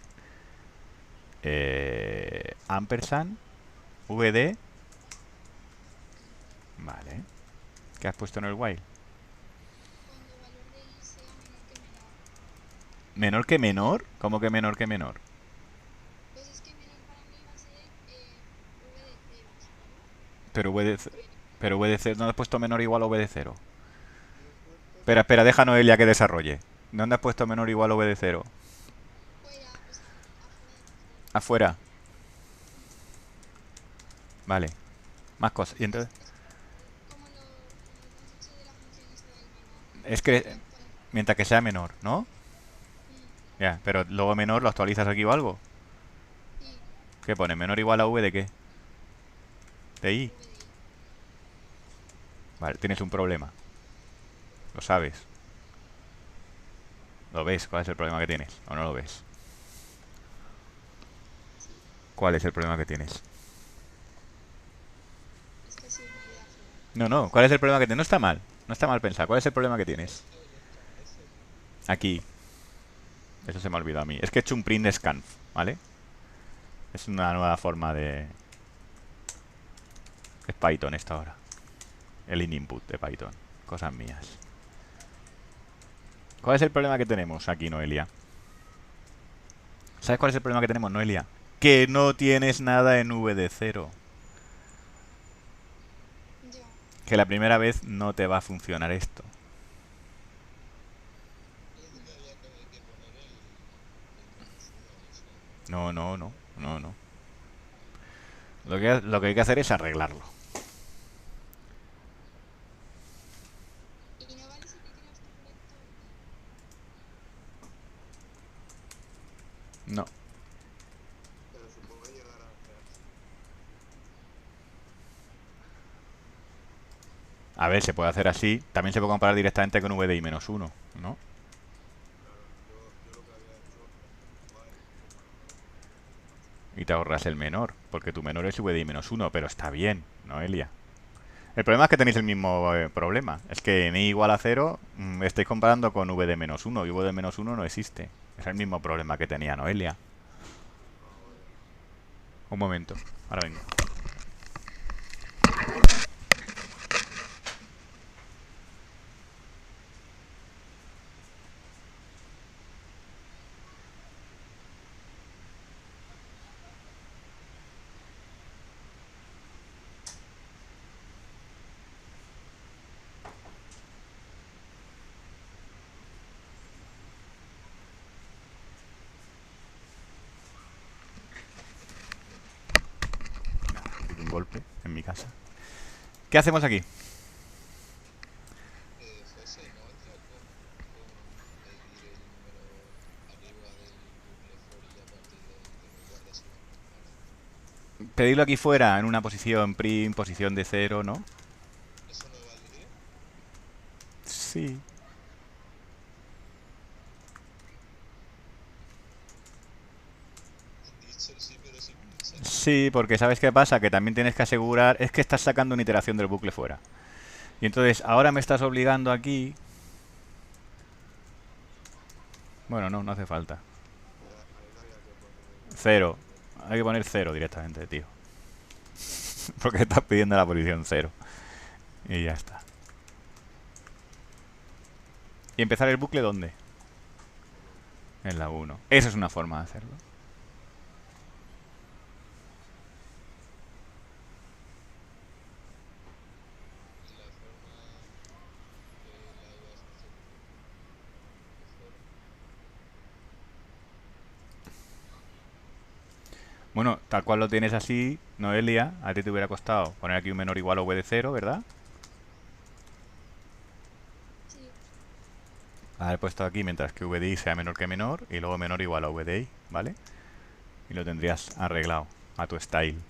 ampersand vd. Vale. ¿Qué has puesto en el while? Cuando el valor de i sea menor que menor. ¿Menor que menor? ¿Cómo que menor que menor? Pues es que menor para mí va a ser v de 0, ¿sabes? Pero v de, pero v de 0, ¿no has puesto menor igual a v de 0? Yo he puesto Espera, deja a Noelia que desarrolle. ¿Dónde has puesto menor igual a v de 0? fuera, o sea, afuera. Afuera. Mm. Vale. Más cosas. Y entonces, Es como lo que has hecho de la función esta del menor. es Hay que que actualizar. mientras que sea menor, ¿no? Mm. Ya, pero luego menor lo actualizas aquí o algo. Sí, ¿Qué pone? ¿Menor igual a v de qué? De i. v de i. Vale, tienes un problema. Lo sabes. ¿Lo ves? ¿Cuál es el problema que tienes? ¿O no lo ves? Sí, ¿Cuál es el problema que tienes? es que ha sido una idea fea. No. ¿Cuál es el problema que tienes? No está mal. No está mal pensar. ¿Cuál es el problema que tienes? Aquí. Eso se me ha olvidado a mí. Es que he hecho un print de scanf, ¿vale? Es una nueva forma de... Es Python esta ahora. El in-input de Python. cosas mías. ¿Cuál es el problema que tenemos aquí, Noelia? ¿Sabes cuál es el problema que tenemos, Noelia? Que no tienes nada en v de 0. Ya. Que la primera vez no te va a funcionar esto. Yo juraría que hay que poner el menos uno, eso. No, no, no, no, no. Lo que hay que hacer es arreglarlo. Y no vale si te tiras tu lector. No. Pero se puede llegar a hacer así. A ver, se puede hacer así. También se puede comparar directamente con VDI menos 1, ¿no? Claro, yo lo que había hecho en while es comparar con el máximo. Y te ahorras el menor, porque tu menor es VDI menos 1, pero está bien, Noelia. El problema es que tenéis el mismo problema. Es que en i igual a 0 estáis comparando con VD menos 1 y VD menos 1 no existe. Es el mismo problema que tenía Noelia. Ah, vale, vale. Un momento, ahora vengo. Un golpe en mi casa. ¿Qué hacemos aquí? José, ¿no valdría con pedir el número arriba del bucle for y a partir de ahí te guardas el margen? Pedirlo aquí fuera, en una posición prim, posición de 0, ¿no? ¿Eso no valdría? Sí. Dicho sí, pero sin pensar. Sí, porque ¿sabes qué pasa? Que también tienes que asegurar... Es que estás sacando una iteración del bucle fuera. Y entonces ahora me estás obligando aquí... Bueno, no, no hace falta. Ahí no había que poner Cero. igual. Hay que poner 0 directamente, tío. Porque estás pidiendo la posición 0. Y ya está. ¿Y empezar el bucle dónde? En la 1. En la 1. Esa es una forma de hacerlo. Y la forma que la ibas a hacer tú de cero. Bueno, tal cual lo tienes así, Noelia, a ti te hubiera costado poner aquí un menor igual a v de 0, ¿verdad? Sí. Haber puesto aquí mientras que v de i sea menor que menor y luego menor igual a v de i, ¿vale? Y lo tendrías arreglado a tu style.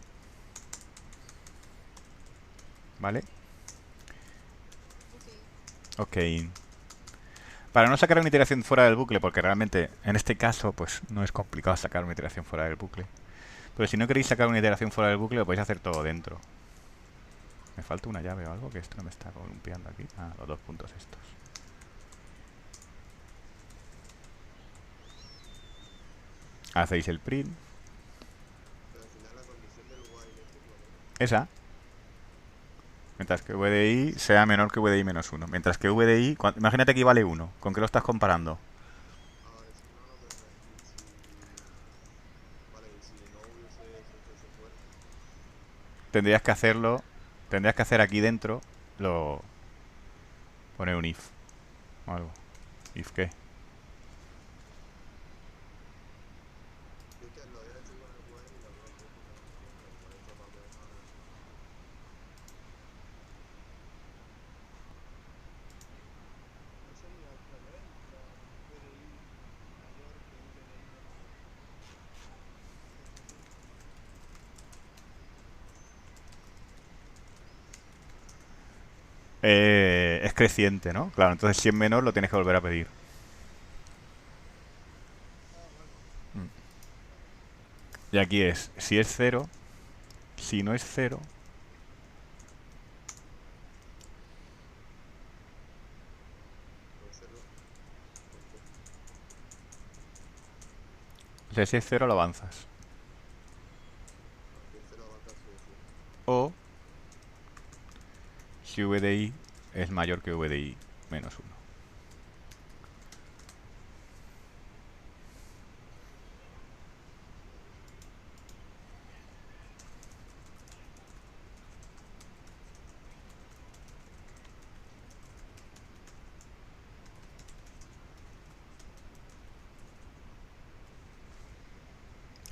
¿Vale? Ok. Ok. Para no sacar una iteración fuera del bucle, porque realmente en este caso pues no es complicado sacar una iteración fuera del bucle. Pero si no queréis sacar una iteración fuera del bucle, lo podéis hacer todo dentro. Me falta una llave o algo, que esto no me está columpiando aquí. Ah, los dos puntos estos. Hacéis el print. Pero al final la condición del while este, ¿cuál era? Esa. Mientras que v de i sea menor que v de i menos 1. Mientras que v de i, imagínate que vale 1. ¿Con qué lo estás comparando? Ah, no, no, pero si... Vale, y si no hubieses hecho eso fuera. Tendrías que hacerlo. Tendrías que hacer aquí dentro. Lo. Poner un if. O algo. ¿If qué? Yo es que lo había hecho con el while y lo había puesto una condición, pero como lo he hecho al revés, ahora no. ¿No sería al revés? En plan, VDI mayor que VDI menos uno. ¿Esto así? Es creciente, ¿no? Claro, entonces si es menor lo tienes que volver a pedir. Ah, vale. Y aquí es, si es 0, si no es 0, Puede serlo. ¿Por qué? o sea, si es 0 lo avanzas. Ah, si el cero avanza sí o sí. O si v de i es mayor que v de i menos 1.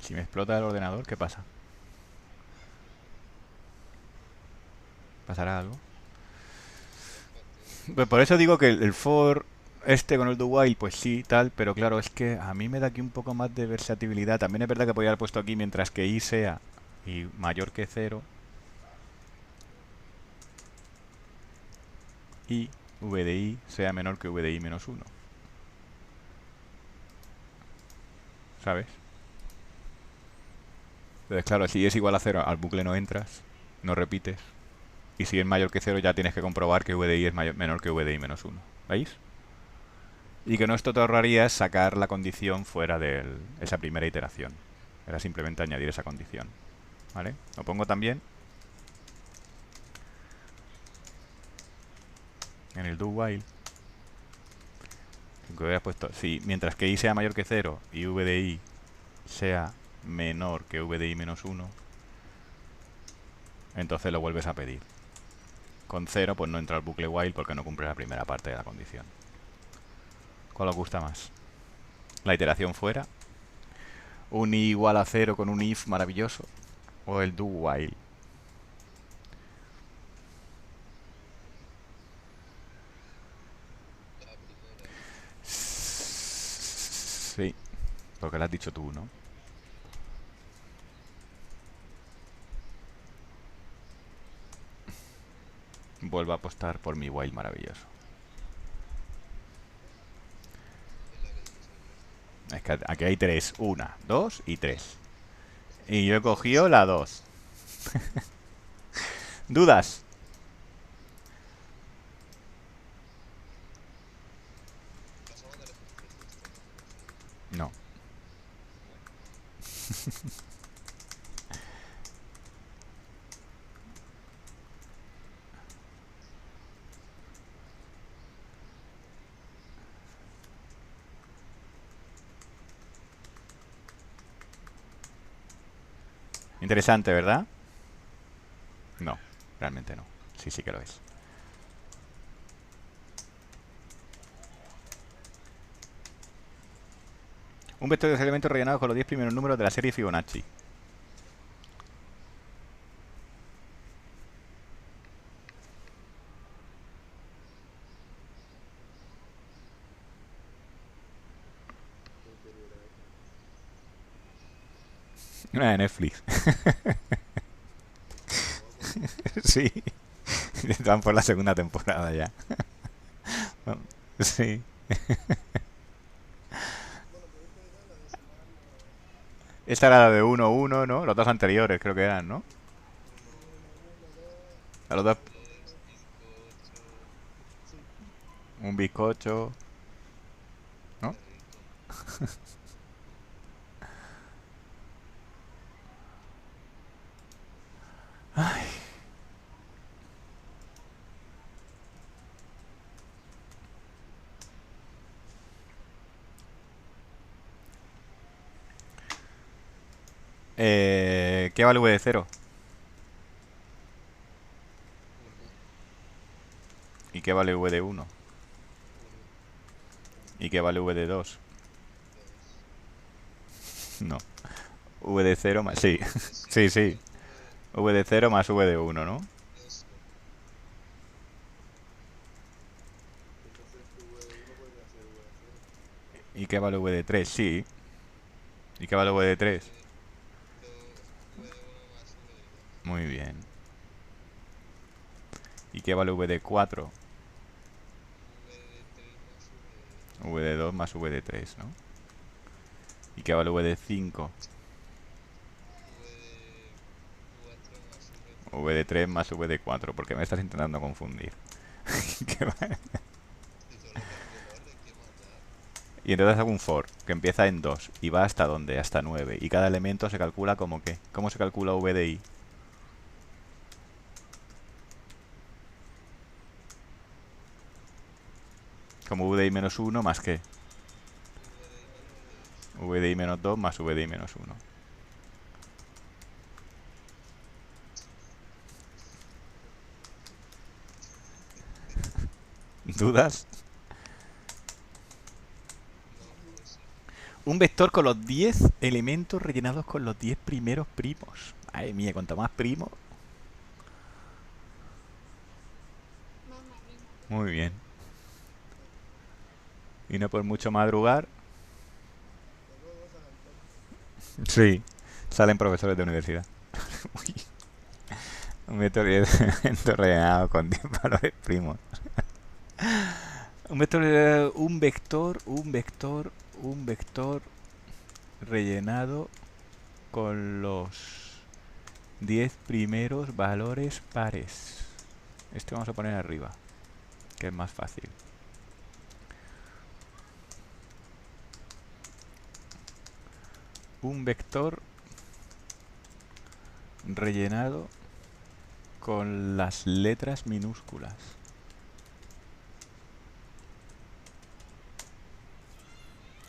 Si me explota el ordenador, ¿qué pasa? ¿Pasará algo? Pues por eso digo que el for este con el do while, pues sí, tal, pero claro, es que a mí me da aquí un poco más de versatilidad. También es verdad que podría haber puesto aquí mientras que i sea y mayor que 0 y v de i sea menor que v de i menos 1. ¿Sabes? Entonces, claro, si es igual a 0, al bucle no entras, no repites. Y si es mayor que 0, ya tienes que comprobar que v de i es menor que v de i menos 1. ¿Veis? Y que no esto te ahorraría es sacar la condición fuera de esa primera iteración. Era simplemente añadir esa condición. ¿Vale? Lo pongo también en el do while. Que hubiera puesto, si mientras que i sea mayor que 0 y v de i sea menor que v de i menos 1, entonces lo vuelves a pedir. Con 0 pues no entra el bucle while porque no cumple la primera parte de la condición. ¿Cuál os gusta más? La iteración fuera, un i igual a 0 con un if maravilloso, o el do while. La primera. Sí, porque lo has dicho tú, ¿no? Vuelvo a apostar por mi while maravilloso. Es la que dijiste yo. Es que aquí hay 3, 1, 2 y 3. Y yo he cogido la 2. ¿Dudas? Pasamos del ejercicio este, ¿no? No. Interesante, ¿verdad? No, realmente no. Sí, sí que lo es. Un vector de elementos rellenados con los 10 primeros números de la serie Fibonacci. ¿Qué serie era esa? Una de Netflix. Está guapo. Sí. Van por la segunda temporada ya. Sí. Bueno, pues esta era la de semana Esta era la de 1-1, ¿no? Los dos anteriores creo que eran, ¿no? 1-1-1-2, A los dos los bizcochos. Sí, un bizcocho, ¿no? qué rico. ¿Qué vale v de 0? 1, ¿Y qué vale v de 1? 1, ¿Y qué vale v de 2? 2. No. V de 0 más... Sí. Que Sí, sí, sí. V de 0 más v de 1, ¿no? eso. Entonces tu V1 podría ser V0. ¿Y qué vale v de 3? Sí. ¿Y qué vale v de 3? V1 más V2. Muy bien. ¿Y qué vale v de 4? V3 más V2. V de 2 más v de 3, ¿no? ¿Y qué vale v de 5? V4 más V de V3. 3 más v de 4, porque me estás intentando confundir. ¿Qué vale? Si solo cambio el orden, ¿qué más da? Y entonces hago un for que empieza en 2 y va hasta dónde, hasta 9. Y cada elemento se calcula como qué. ¿Cómo se calcula v de i? Como v de i menos 1 más qué. V de I menos 2. V de i menos 2 más v de i menos 1. ¿Dudas? No, no lo sé. Un vector con los 10 elementos rellenados con los 10 primeros primos. Ay mía, cuanto más primos. Muy bien. Y no por mucho madrugar. Los huevos a la antorcha. Sí. Salen profesores de universidad. Uy, un vector de elemento rellenado con 10 valores primos. Un vector rellenado con los 10 primeros valores pares. Este vamos a poner arriba, que es más fácil. Un vector rellenado con las letras minúsculas.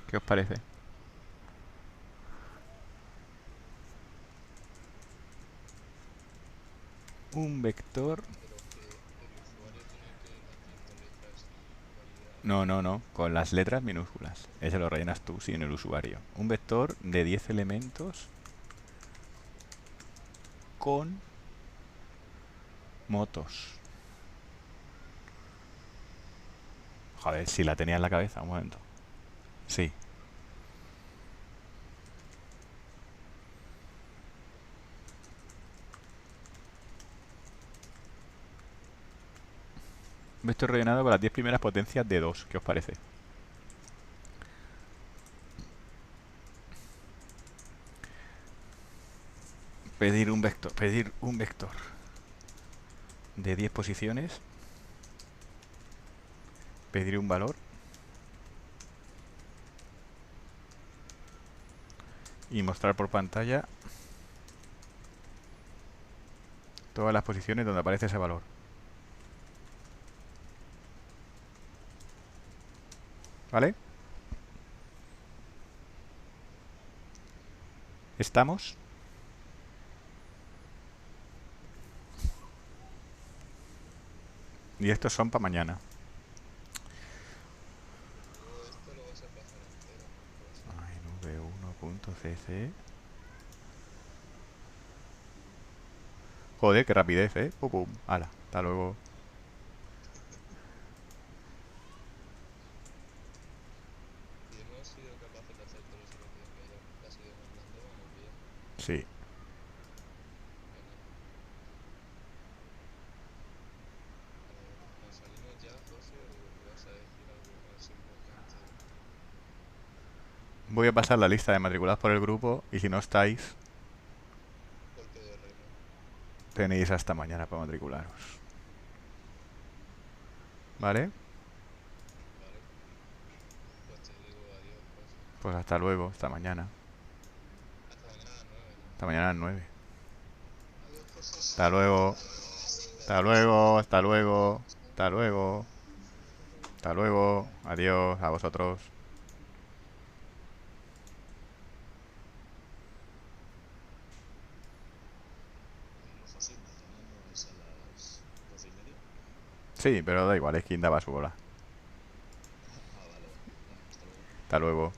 ¿Qué os parece? Un vector... Pero que el usuario tiene que ir haciendo letras y validar. No, no, no, con las letras minúsculas. Ese lo rellenas tú sin el usuario. Un vector de 10 elementos con motos. Joder, si la tenía en la cabeza, un momento. Sí. Un vector rellenado con las 10 primeras potencias de 2. ¿Qué os parece? Pedir un vector de 10 posiciones. Pedir un valor. Y mostrar por pantalla todas las posiciones donde aparece ese valor. ¿Vale? ¿Estamos? Y estos son para mañana. Luego esto lo vas a pasar entero, ¿no? Pues, Ay, v1.cc. Joder, qué rapidez, ¿eh? Pum, pum. Hala, hasta luego. si hemos sido capaces de hacer todos los ejercicios que has ido mandando, vamos bien. Sí. Genial. Nos salimos ya, José, o vas a decir algo más importante. Voy a pasar la lista de matriculados por el grupo y si no estáis, Golpe de remo. tenéis hasta mañana para matricularos. ¿Vale? Vale. Pues te digo adiós, José. Pues hasta luego, hasta mañana. Hasta mañana a las 9, ¿no? Hasta mañana a las 9. Adiós, José. Hasta luego. Hasta luego, hasta luego. Hasta luego. Hasta luego. Adiós a vosotros. José, mañana no es a las 12:30. Sí, pero da igual, es quien daba su hora. Ah, vale, vale. Vale, hasta luego. Hasta luego.